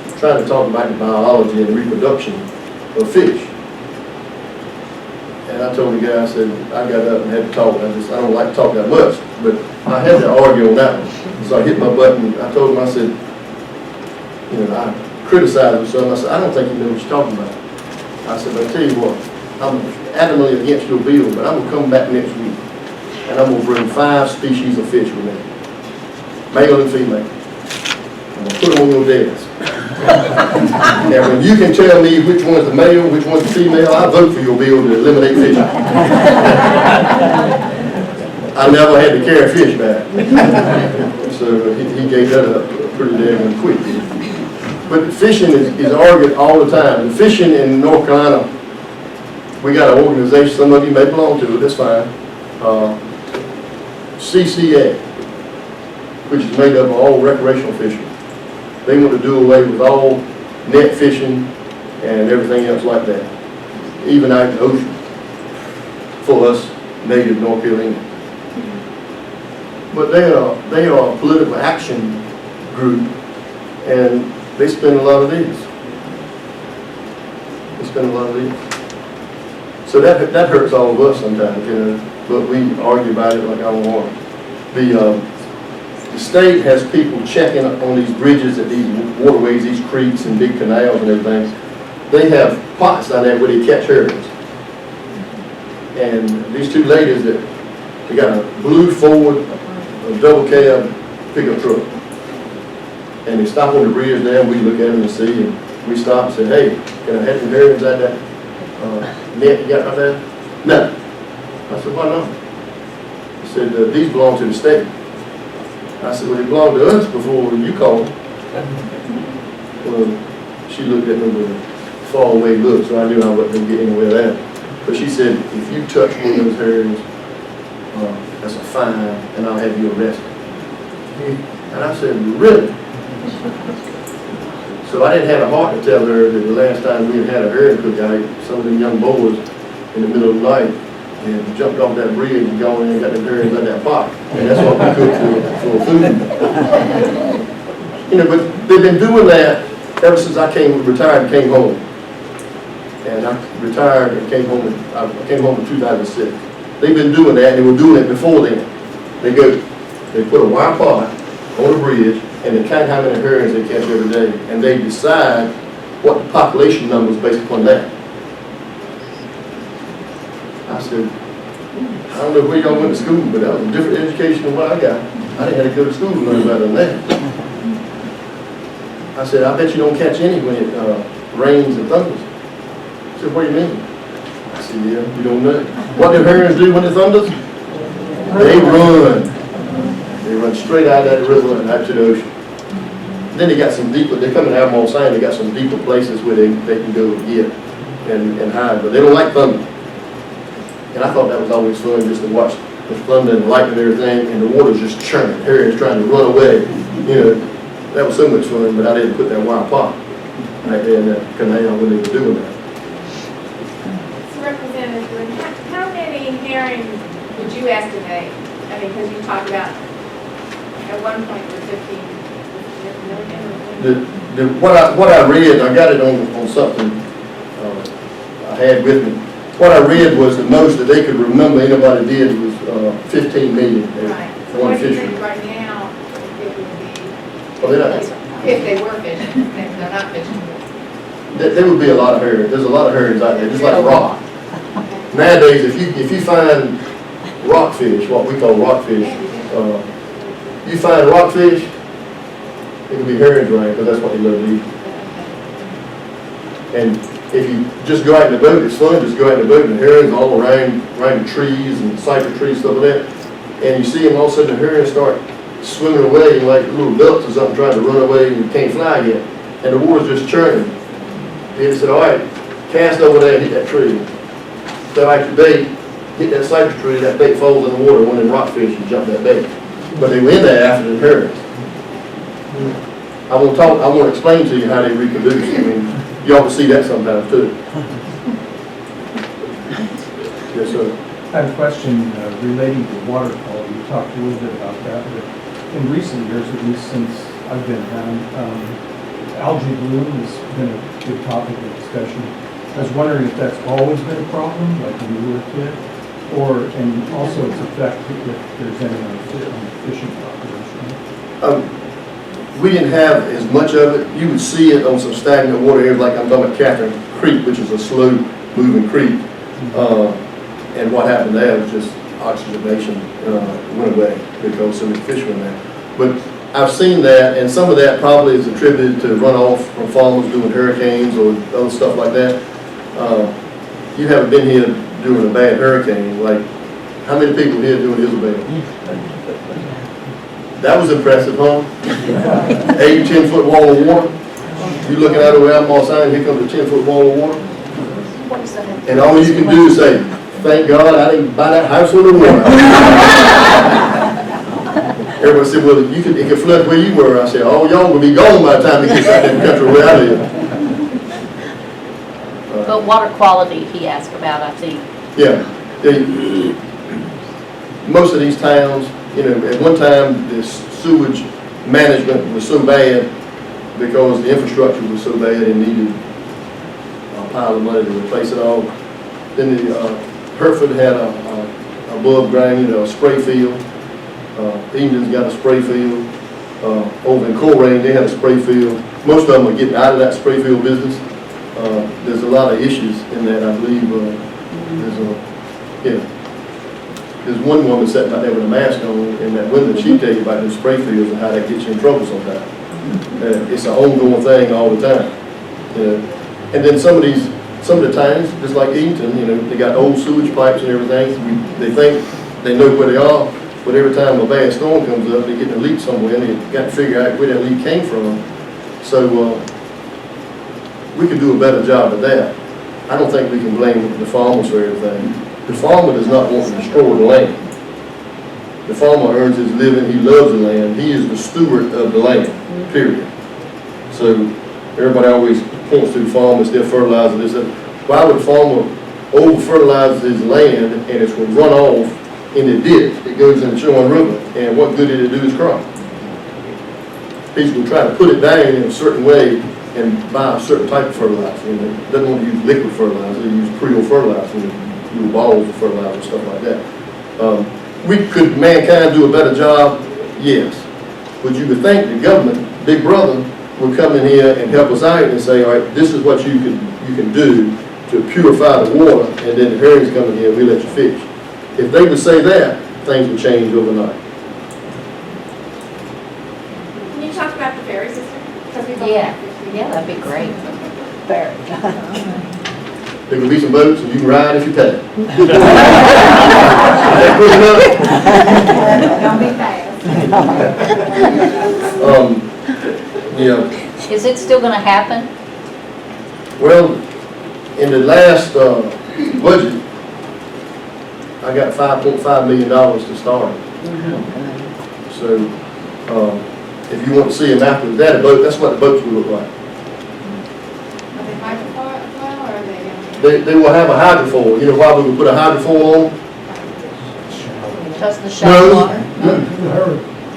was trying to talk about the biology and reproduction of fish. And I told the guy, I said, I got up and had to talk. I don't like to talk that much, but I had to argue on that one. So I hit my button. I told him, I said, I criticized him some. I said, I don't think you know what you're talking about. I said, but I tell you what, I'm adamantly against your bill, but I'm going to come back next week, and I'm going to bring 5 species of fish with me, male and female. I'm going to put them on your desk. Now, when you can tell me which one's the male, which one's the female, I vote for your bill to eliminate fishing. I never had to carry fish back. So he gave that up pretty damn quick. But fishing is argued all the time. And fishing in North Carolina, we got an organization, some of you may belong to it, that's fine. CCA, which is made up of all recreational fishermen. They want to do away with all net fishing and everything else like that, even out in the ocean, for us native North Carolinians. But they are a political action group, and they spend a lot of these. So that hurts all of us sometimes, but we argue about it like I don't want it. The state has people checking on these bridges at these waterways, these creeks and big canals and everything. They have pots down there where they catch herrings. And these 2 ladies they got a blue Ford, a double cab pickup truck. And they stop on the bridge there, and we look at them and see, and we stop and say, hey, can I have some herrings out there? Net you got right there? No. I said, why not? He said, these belong to the state. I said, well, they belong to us before you called. Well, she looked at me with a far away look, so I knew I wasn't going to get anywhere there. But she said, if you touch one of those herrings, that's a fine, and I'll have you arrested. And I said, really? So I didn't have a heart to tell her that the last time we had a herring cookout, some of them young boys in the middle of the night and jumped off that bridge and gone in and got the herrings out that pot. And that's what we cooked for food. But they've been doing that ever since I retired and came home. And I retired and came home in 2006. They've been doing that, and they were doing it before then. They put a wire pot on a bridge, and they count how many herrings they catch every day, and they decide what the population number is based upon that. I said, I don't know where y'all went to school, but that was a different education than what I got. I didn't have to go to school to learn better than that. I said, I bet you don't catch any when it rains and thunders. I said, what do you mean? I said, yeah, you don't know. What do herons do when it thunders? They run. They run straight out of that river and out to the ocean. Then they got some deeper, they come in Albemarle Sound, they got some deeper places where they can go and get and hide, but they don't like thunder. And I thought that was always fun just to watch the thunder and lightning and everything, and the water's just churning. Herons trying to run away. You know, that was so much fun, but I didn't put that wild pot right there in that canal when they were doing that. So Representative Goodwin, how many herring would you estimate? I mean, because you talked about at one point the 15 million. What I read, I got it on something I had with me. What I read was the most that they could remember anybody did was 15 million. Right. So One what do you fishery. think right now it would be? Well, they're not- If they were fishing, if they're not fishing. There would be a lot of herons. There's a lot of herons out there, just like rock. Nowadays, if you find rockfish, what we call rockfish, you find rockfish, it could be herons around because that's what they love to eat. And if you just go out in the boat, it's fun, just go out in the boat and herons all around the trees and cypress trees, stuff like that. And you see them all of a sudden the herons start swimming away like little ducks or something trying to run away and you can't fly yet. And the water's just churning. He said, all right, cast over there and hit that tree. So like your bait, hit that cypress tree, that bait falls in the water, one of them rockfish and jump that bait. But they were in there after the herons. I want to explain to you how they reproduce. I mean, you ought to see that sometimes too. Yes, sir. I have a question relating to water quality. You talked a little bit about that, but in recent years, at least since I've been around, algae bloom has been a big topic of discussion. I was wondering if that's always been a problem, like when you were a kid, and also its effect if there's any on the fishing population. We didn't have as much of it. You would see it on some stagnant water areas, like I'm talking about Catherine Creek, which is a slow-moving creek. And what happened there was just oxygenation went away because so many fish were in there. But I've seen that, and some of that probably is attributed to runoff from farmers doing hurricanes or other stuff like that. You haven't been here during a bad hurricane. Like, how many people here doing Isabel? That was impressive, huh? 8, 10-foot wall of water. You looking out over Albemarle Sound, here comes a 10-foot wall of water. And all you can do is say, thank God I didn't buy that house full of water. Everybody said, well, it could flood where you were. I said, oh, y'all will be gone by the time it gets out in the country where I live. But water quality, he asked about, I think. Yeah. Most of these towns, you know, at one time, the sewage management was so bad because the infrastructure was so bad and needed a pile of money to replace it all. Then Hereford had a above ground, you know, a spray field. England's got a spray field. Over in Coleraine, they had a spray field. Most of them are getting out of that spray field business. There's a lot of issues in that, I believe. There's one woman sitting out there with a mask on in that window. She tell you about those spray fields and how that gets you in trouble sometimes. It's an ongoing thing all the time. And then some of the towns, just like Eaton, you know, they got old sewage pipes and everything. They think they know where they are, but every time a bad storm comes up, they get a leak somewhere, and they got to figure out where that leak came from. So we could do a better job of that. I don't think we can blame the farmers for everything. The farmer does not want to destroy the land. The farmer earns his living, he loves the land, he is the steward of the land, period. So everybody always points to the farmers, their fertilizer, this, that. Why would a farmer over-fertilize his land and it's going to run off in the ditch that goes in the Schumann River, and what good did it do his crop? He's going to try to put it down in a certain way and buy a certain type of fertilizer. You know, doesn't want to use liquid fertilizer, they use Creole fertilizer, little balls of fertilizer and stuff like that. Could mankind do a better job? Yes. But you would think the government, Big Brother, would come in here and help us out and say, all right, this is what you can do to purify the water, and then the herrings come in here and we let you fish. If they would say that, things would change overnight. Can you talk about the ferry system? Because we've only Yeah, had 15 yeah, that'd be great. Very. There will be some boats, and you can ride if you pay. Don't be fast. Yeah, Is it still gonna happen? well, in the last budget, I got $5.5 million to start. So, if you want to see them after that, a boat, that's what the boats will look like. Are they hydrofoil or are they? They will have a hydrofoil. You know why we would put a hydrofoil on? Does the shallow water?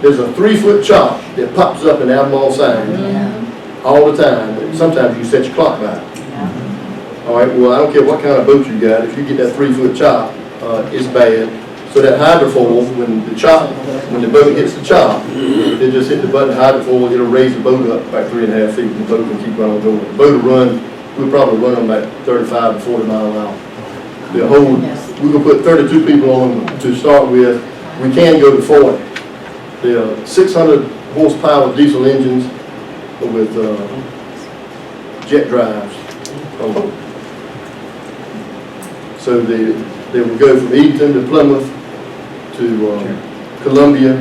There's a 3-foot chop that pops up in Albemarle Sound all the time. Sometimes you set your clock by it. All right, well, I don't care what kind of boat you got. If you get that 3-foot chop, it's bad. So that hydrofoil, when the boat hits the chop, they just hit the button, hydrofoil, it'll raise the boat up by 3.5 feet, and the boat can keep running going. The boat will run, we'll probably run them about 35 to 40 miles an hour. The whole, we're gonna put 32 people on to start with. We can go to 40. There are 600 horsepower diesel engines with jet drives on them. So they will go from Eaton to Plymouth to Columbia.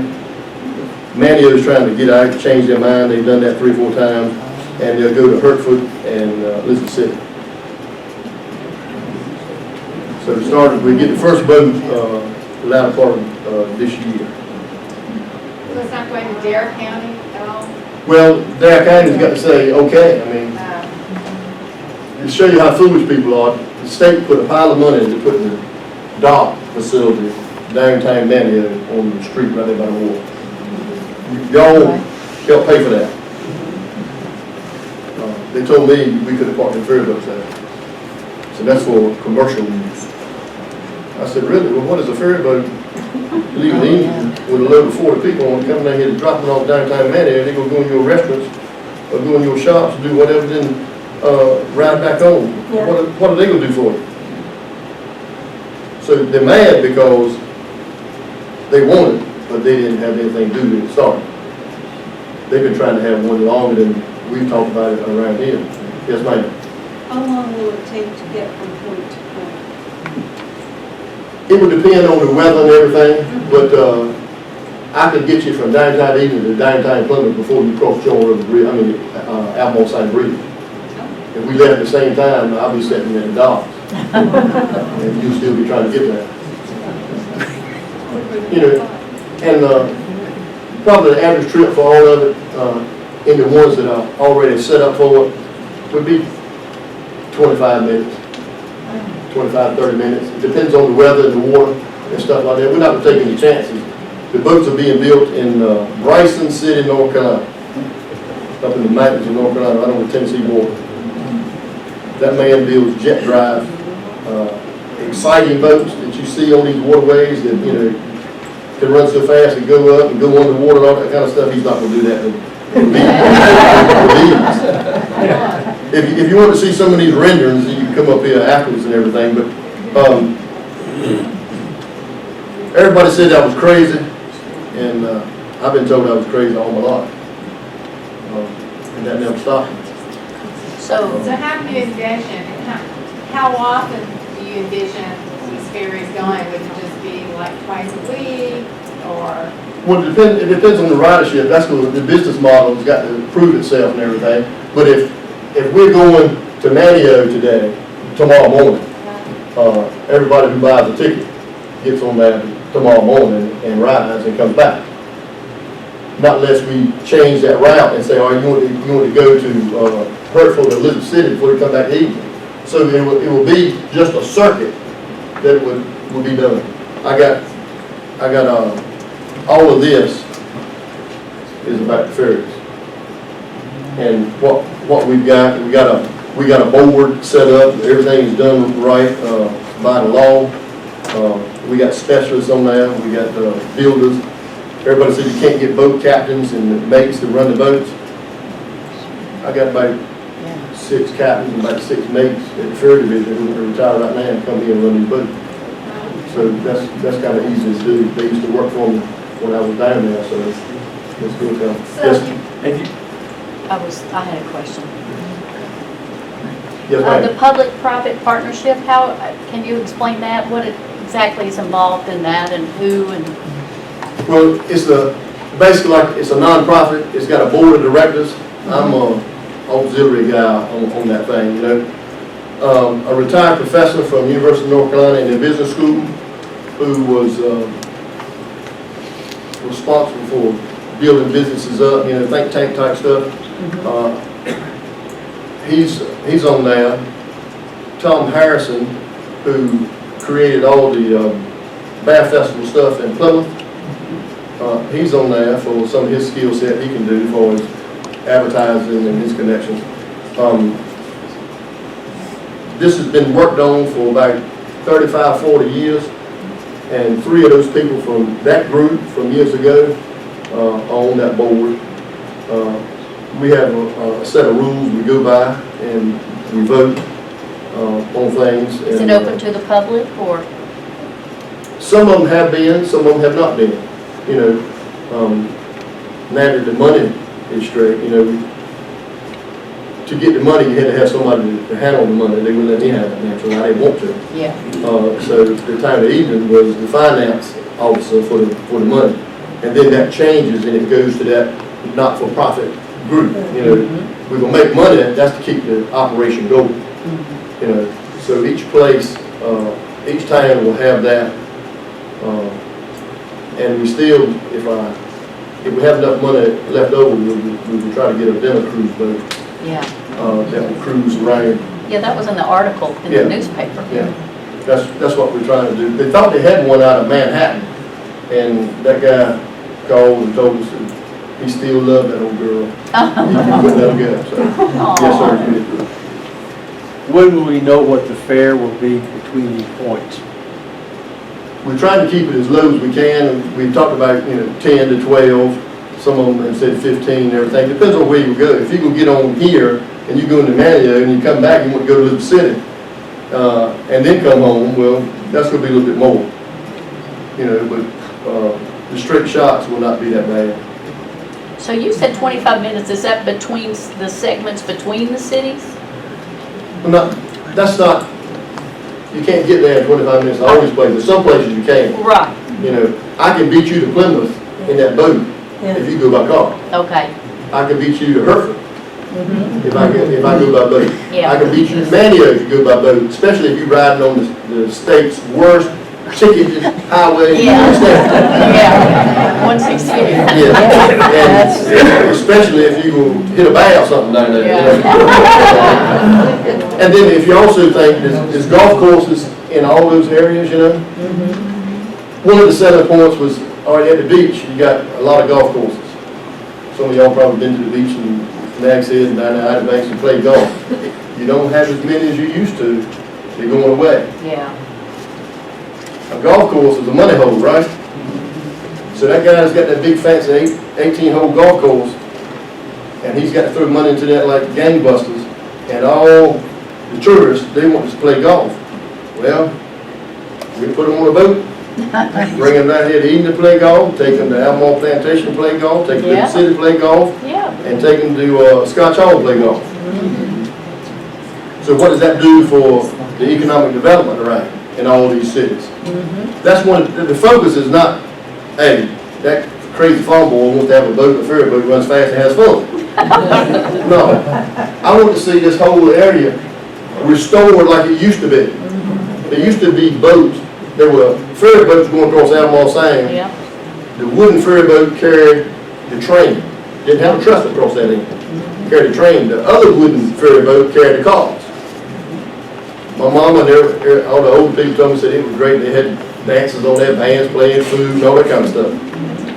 Manio's trying to get out, change their mind. They've done that 3 or 4 times, and they'll go to Hertford and Elizabeth City. So we get the first boat the latter part of this year. So it's not going to Dare County at all? Well, Dare County's got to say, okay. I mean, to show you how foolish people are, the state put a pile of money into putting the dock facility downtown Manio on the street right there by the water. Y'all help pay for that. They told me we could have parked the ferry boats there. So that's for commercial use. I said, really? Well, what is a ferry boat leaving England with a load of 40 people on, coming down here and dropping off downtown Manio, they go in your restaurants or go in your shops, do whatever, then ride back home. Yeah. What are they going to do for you? So they're mad because they want it, but they didn't have anything to do with it started. They've been trying to have one longer than we've talked about it around here. Yes, ma'am. How long will it take to get from point to point? It would depend on the weather and everything, but I could get you from downtown Eden to downtown Plymouth before you cross John River Bridge, Albemarle Sound Bridge. If we left at the same time, I'll be sitting in the docks. And you'll still be trying to get there. You know, and probably the average trip for all of it, in the ones that are already set up for it, would be 25 minutes, 25, 30 minutes. It depends on the weather and the water and stuff like that. We're not going to take any chances. The boats are being built in Bryson City, North Carolina, up in the mountains of North Carolina, right on the Tennessee border. That man builds jet drive, exciting boats that you see on these waterways that, you know, can run so fast and go up and go underwater and all that kind of stuff. He's not going to do that. If you want to see some of these renderings, you can come up here afterwards and everything. But everybody said I was crazy, and I've been told I was crazy all my life, and that never stopped me. So how do you envision, how often do you envision these ferries going? Would it just be like twice a week, or? Well, it depends on the ridership. That's the business model has got to prove itself and everything. But if we're going to Manio today, tomorrow morning, everybody who buys a ticket gets on that tomorrow morning and rides and comes back. Not unless we change that route and say, all right, you want to go to Hertford or Elizabeth City before you come back to Eaton. So it will be just a circuit that would be done. I got all of this is about the ferries. And what we got a board set up, everything is done right by the law. We got specialists on there, we got builders. Everybody said you can't get boat captains and mates to run the boats. I got about 6 captains and about 6 mates at the ferry division who are retired right now and come here and run these boats. So that's kind of easy to do. They used to work for me when I was down there, so it's good to I had a question. Yes, ma'am. The public-private partnership, how, can you explain that? What exactly is involved in that and who and? Well, it's basically like, it's a nonprofit, it's got a board of directors. I'm a auxiliary guy on that thing, you know. A retired professor from University of North Carolina in the business school who was responsible for building businesses up, you know, think tank type stuff. He's on there. Tom Harrison, who created all the Bath Festival stuff in Plymouth, he's on there for some of his skill set he can do for his advertising and his connections. This has been worked on for about 35, 40 years, and 3 of those people from that group from years ago are on that board. We have a set of rules we go by, and we vote on things. Is it open to the public or? Some of them have been, some of them have not been. You know, now that the money is straight, you know, to get the money, you had to have somebody to handle the money. They wouldn't let me have it naturally. I didn't want to. Yeah. So the time of the evening was the finance officer for the money, and then that changes and it goes to that not-for-profit group. You know, we're gonna make money. That's to keep the operation going. You know, so each place, each town will have that, and we still, if we have enough money left over, we will try to get a demo cruise boat. Yeah. That will cruise around. Yeah, that was in the article in the newspaper. Yeah, that's what we're trying to do. They thought they had one out of Manhattan, and that guy called and told us that he still loved that old girl. He wouldn't let him go, so, yes, sir, he did. When will we know what the fare will be between these points? We're trying to keep it as low as we can, and we talked about, you know, 10 to 12. Some of them have said 15 and everything. Depends on where you go. If you can get on here and you go into Manio and you come back, you want to go to Little City, and then come home, well, that's going to be a little bit more. You know, but the straight shots will not be that bad. So you said 25 minutes. Is that between the segments between the cities? Well, that's not, you can't get there in 25 minutes in all these places. Some places you can. Right. You know, I can beat you to Plymouth in that boat if you go by car. Okay. I can beat you to Hereford if I go by boat. Yeah. I can beat you to Manio if you go by boat, especially if you're riding on the state's worst ticketed highway. Yeah. in the state. Yeah. 168. Yeah. And especially if you will hit a bow or something down there. You know? And then if you also think there's golf courses in all those areas, you know. One of the selling points was already at the beach. You got a lot of golf courses. Some of y'all probably been to the beach and Nag's Head and down the Outer Banks and played golf. You don't have as many as you used to. They're going away. Yeah. A golf course is a money hole, right? So that guy's got that big fancy 18-hole golf course, and he's got to throw money into that like gangbusters, and all the tourists, they want to play golf. Well, we put them on a boat, bring them down here to Eden to play golf, take them to Albemarle Plantation to play golf, take them to the city to play golf, and take them to Scotch Hall to play golf. So what does that do for the economic development around in all these cities? That's one, the focus is not, hey, that crazy farm boy wants to have a boat, a ferry boat, runs fast and has fun. No, I want to see this whole area restored like it used to be. There used to be boats, there were ferry boats going across Albemarle Sound. The wooden ferry boat carried the train, didn't have a trestle across that end, carried the train. The other wooden ferry boat carried the cars. My mama and all the old people told me said it was great. They had dances on their bands, playing food and all that kind of stuff.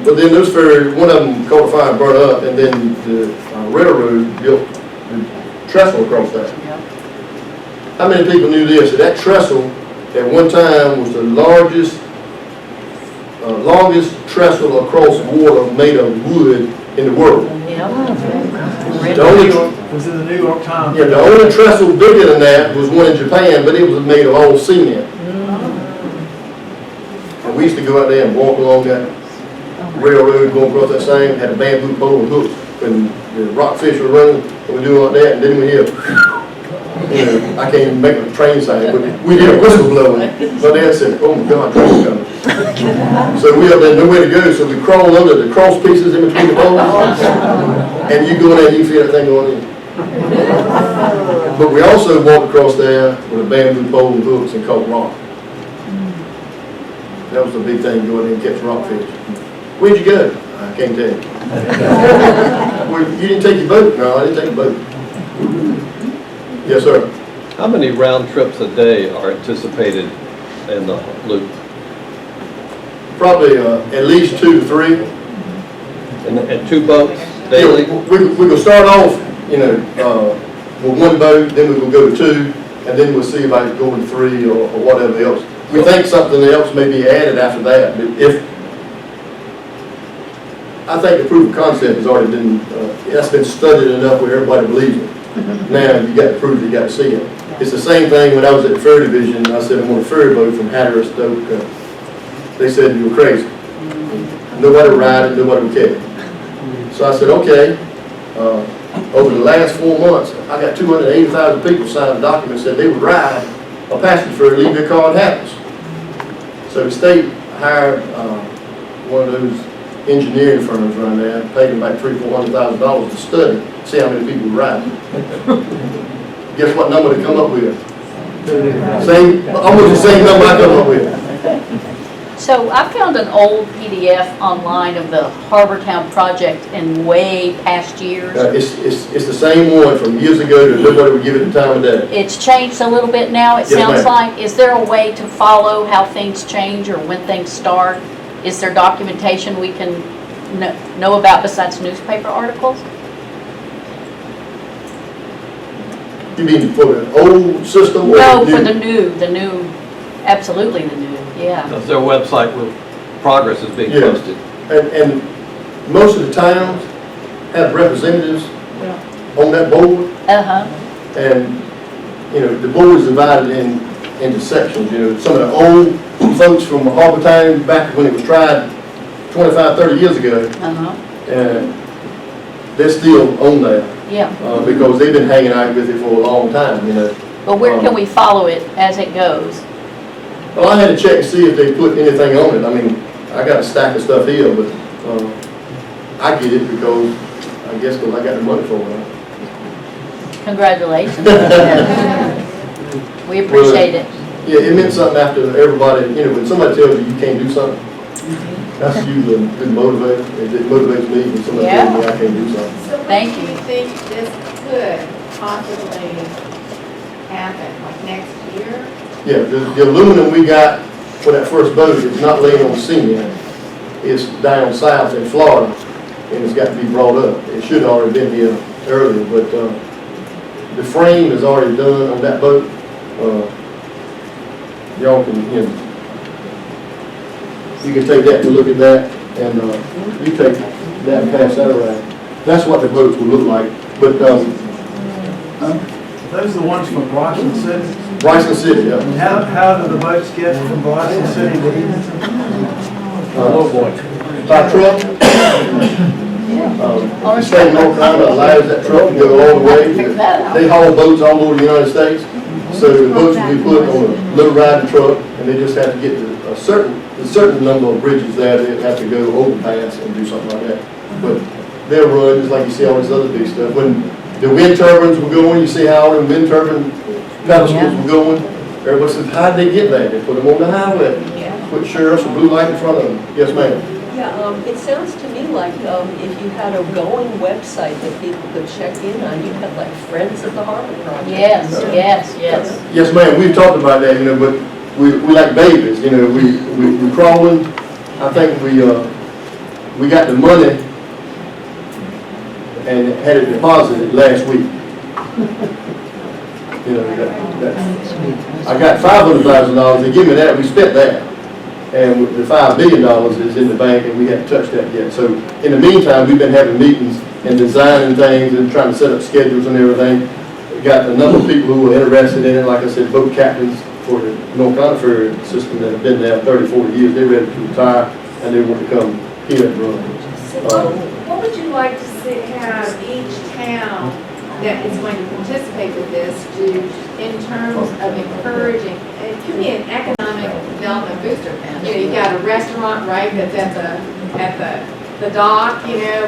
But then those ferries, one of them caught fire and burned up, and then the railroad built the trestle across that. How many people knew this? That trestle at one time was the largest, longest trestle across water made of wood in the world. The only, Was in the New York Times. yeah, the only trestle bigger than that was one in Japan, but it was made of all cement. And we used to go out there and walk along that railroad, going across that same, had a bamboo pole and hooks, and the rockfish were running, and we do all that, and then we hear, You know, I can't even make a train sign, but we did a whistle blowing. My dad said, oh my God, train's coming. So we up there, nowhere to go, so we crawl under the cross pieces in between the poles. And you go in there and you feel that thing going in. But we also walked across there with a bamboo pole and hooks and caught rock. That was the big thing, going in and catch rockfish. Where'd you go? I can't tell you. Well, you didn't take your boat? No, I didn't take a boat. Yes, sir. How many round trips a day are anticipated in the loop? Probably at least 2 to 3. And 2 boats daily? Yeah, we will start off, you know, with 1 boat, then we will go to 2, and then we'll see about going to 3 or whatever else. We think something else may be added after that, but I think the proof of concept has already been, that's been studied enough where everybody believes it. Now you got to prove it, you got to see it. It's the same thing when I was at the ferry division. I said, I'm on a ferry boat from Hatteras to Oak. They said, you were crazy. Nobody would ride it, nobody would care. So I said, okay. Over the last 4 months, I got 280,000 people signed a document that said they would ride a passenger ferry, leave their car in Hatteras. So the state hired one of those engineering firms around there, paid them about $300,000-$400,000 to study, see how many people would ride. Guess what number they come up with? Almost the same number I come up with. So I found an old PDF online of the Harbor Town project in way past years. It's the same one from years ago that nobody would give it the time of day. It's changed a little bit now, it Yes, sounds ma'am. like. Is there a way to follow how things change or when things start? Is there documentation we can know about besides newspaper articles? You mean for the old system? Or No, the for new? the new, absolutely the new, yeah. Is there a website where progress is being Yes. posted? And most of the towns have representatives on that board, Uh-huh, and, you know, the board is divided into sections, you know. Some of the old folks from Harbor Town, back when it was tried 25, 30 years ago, uh-huh, and they're still on there, yeah. because they've been hanging out with it for a long time, you know. But where can we follow it as it goes? Well, I had to check and see if they put anything on it. I mean, I got a stack of stuff here, but I get it because, I guess, because I got the money for it. Congratulations. We appreciate it. Yeah, it meant something after everybody, you know, when somebody tells you you can't do something, that's usually a good motivator. It motivates me when somebody tells me I can't do something. So when Thank do you. you think this could possibly happen, like next year? Yeah, the aluminum we got for that first boat is not laying on the sea yet. It's down south in Florida, and it's got to be brought up. It should have already been here earlier, but the frame is already done on that boat. Y'all can, you can take that and look at that, and you take that and pass that around. That's what the boats will look like. But Those are the ones from Bryson City. Bryson City, yeah. And how do the boats get from Bryson City to Edenton? By truck. The state of North Carolina allows that truck to go all the way. They haul boats all over the United States. So the boats will be put on a little riding truck, and they just have to get to a certain number of bridges there. They have to go overpass and do something like that. But they'll run just like you see all this other big stuff. When the wind turbines were going, you see how all the wind turbine pedestals were going. Everybody says, how'd they get that? They put them on the highway. Put sheriffs and blue light in front of them. Yes, ma'am. Yeah, it sounds to me like if you had a going website that people could check in on, you had like Friends of the Harbor Project. Yes, yes, yes. Yes, ma'am. We've talked about that, but we like babies, we crawling. I think we got the money and had it deposited last week. I got $500,000. They give me that. We spent that. And the $5 billion is in the bank, and we haven't touched that yet. So in the meantime, we've been having meetings and designing things and trying to set up schedules and everything. We got a number of people who are interested in it. Like I said, boat captains for the North Carolina Ferry System that have been there 30, 40 years. They're ready to retire, and they want to come here and run. So what would you like to see have each town that is going to participate with this do in terms of encouraging, it can be an economic development booster. You know, you've got a restaurant, right, that's at the dock, you know,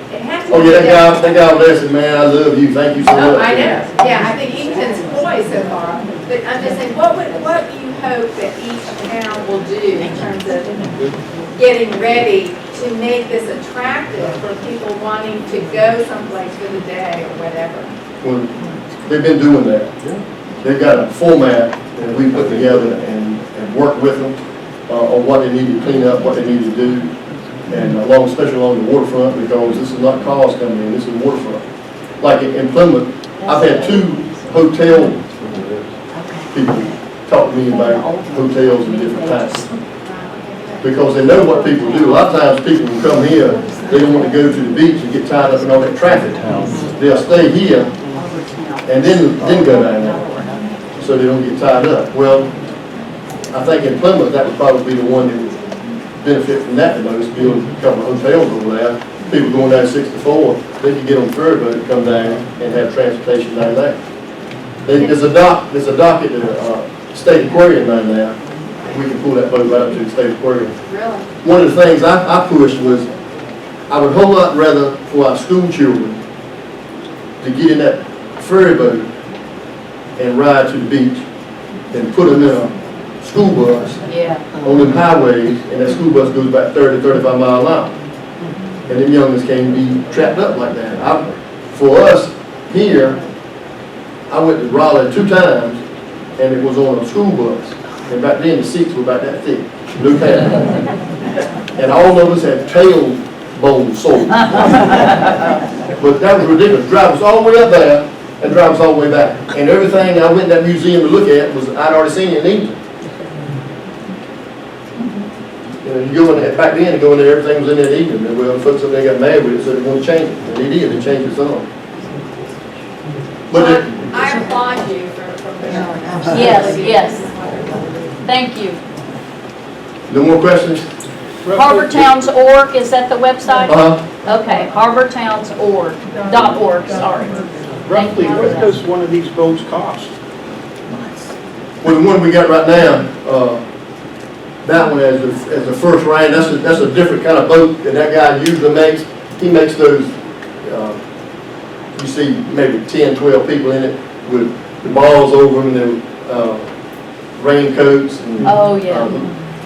it has to Oh, be. yeah, that guy over there said, man, I love you, thank you so much. Oh, I know, yeah, I think Eaton's poised so far, but I'm just saying, what do you hope that each town will do in terms of getting ready to make this attractive for people wanting to go someplace for the day or whatever? Well, they've been doing that. They've got a format that we put together and worked with them on what they need to clean up, what they need to do, and especially along the waterfront, because this is not cars coming in, this is waterfront. Like in Plymouth, I've had 2 hotel people talk to me about hotels and different types. Because they know what people do. A lot of times people will come here, they don't want to go to the beach and get tied up in all that traffic. They'll stay here and then go down there, so they don't get tied up. Well, I think in Plymouth, that would probably be the one that would benefit from that the most, build a couple of hotels over there. People going down 64, they can get on the ferry boat and come down and have transportation down there. There's a dock at the State Aquarium down there. We can pull that boat right up to the State Aquarium. Really? One of the things I pushed was, I would a whole lot rather for our school children to get in that ferry boat and ride to the beach than put them in a school bus on them highways, and that school bus goes about 30, 35 miles an hour. And them youngins can't be trapped up like that. For us here, I went to Raleigh 2 times, and it was on a school bus. And back then, the seats were about that thick, no pad. And all of us had tailbone sores. But that was ridiculous. Drive us all the way up there, and drive us all the way back. And everything I went in that museum to look at was, I'd already seen it in England. You know, you go in there, back then, you go in there, everything was in there in England. And well, folks up there got mad with it, so they wanted to change it. And they did, they changed it some. But I applaud you for Yes. Thank you. no more questions? HarborTowns.org, is that the website? Uh-huh. Okay, HarborTowns.org, sorry. Roughly, what does one of these boats cost? Well, the one we got right now, that one as the first rank, that's a different kind of boat that guy usually makes. He makes those, you see maybe 10, 12 people in it with the balls over them and the raincoats. And,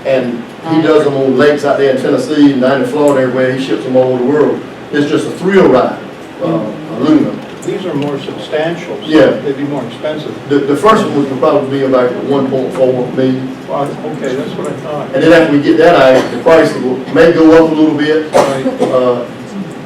and he does them on lakes out there in Tennessee and down in Florida everywhere. He ships them all over the world. It's just a thrill ride, aluminum. These are more substantial, so Yeah. they'd be more expensive. The first one would probably be about 1.4 million. Well, okay, that's what I thought. And then after we get that out, the price may go up a little bit.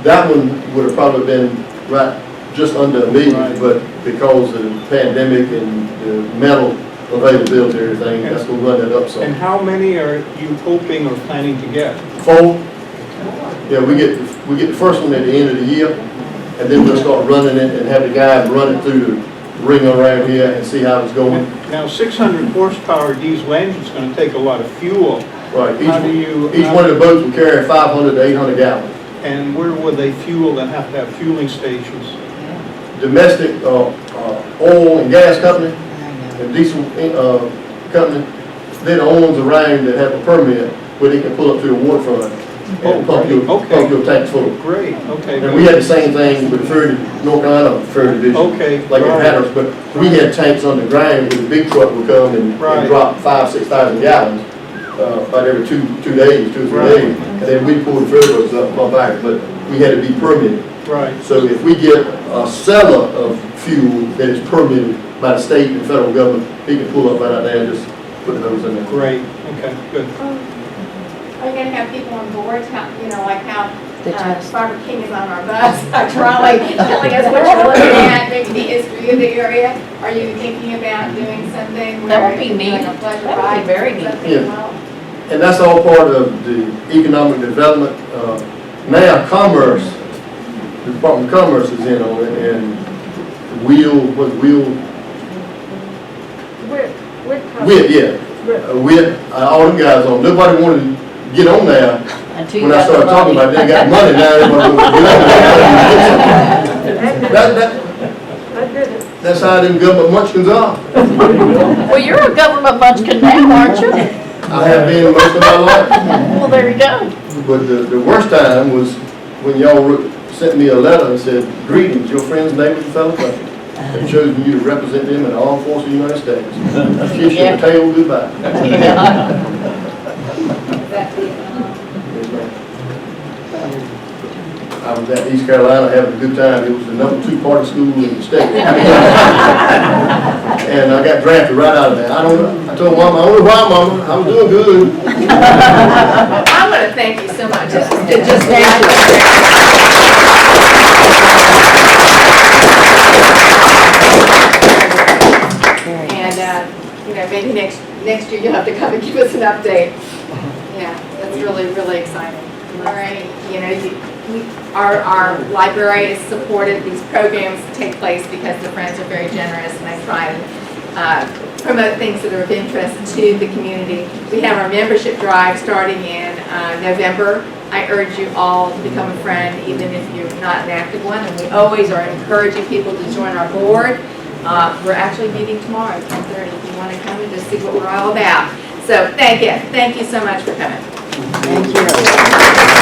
That one would have probably been right just under $1 million, but because of the pandemic and the metal availability and everything, that's going to run that up some. And how many are you hoping or planning to get? 4. Yeah, we get the first one at the end of the year, and then we'll start running it and have the guys run it through the ring around here and see how it's going. Now, 600 horsepower diesel engine's going to take a lot of fuel. Right. Each One of the boats will carry 500 to 800 gallons. And where will they fuel and have to have fueling stations? Domestic oil and gas company and diesel company, they're the only ones around that have a permit where they can pull up to the waterfront and pump your tanks full. Great, okay. And we had the same thing with the Ferry, North Carolina Ferry Division. Okay, like in right. Hatteras, but we had tanks underground where the big truck would come and drop 5,000-6,000 gallons about every 2 days, 2 or 3 days. And then we'd pull the ferry boats up, pump out, but we had to be permitted. Right. So if we get a seller of fuel that is permitted by the state and federal government, he can pull up right out there and just put those in there. Great, okay, good. Are you going to have people on board, you know, like how Barbara King is on our bus, Charlie, telling us what you're looking at, maybe the history of the area? Are you thinking about doing something? That would be neat. Like a pleasure That would ride? be very neat. Yeah. And that's all part of the economic development. Now Commerce, the Department of Commerce is in on it, and all them guys on. Nobody wanted to get on there when I started talking about it. They got money now. Everybody wants to get on there. That's how them government munchkins are. Well, you're a government munchkin now, aren't you? I have been most of my life. Well, there you go. But the worst time was when y'all sent me a letter and said, greetings, your friends, neighbors, and fellow country. Have chosen you to represent them in the armed forces of the United States. Kiss your tail goodbye. I was at East Carolina having a good time. It was the #2 party school in the state. And I got drafted right out of that. I told Mama, I don't know why, Mama. I was doing good. I want to thank you so much. Just and maybe next year you'll have to come and give us an update. Yeah, that's really, really exciting. All right, our library is supported. These programs take place because the Friends are very generous and they try to promote things that are of interest to the community. We have our membership drive starting in November. I urge you all to become a friend, even if you're not an active one, and we always are encouraging people to join our board. We're actually meeting tomorrow at 10:30 if you want to come and just see what we're all about. So thank you so much for coming. Thank you.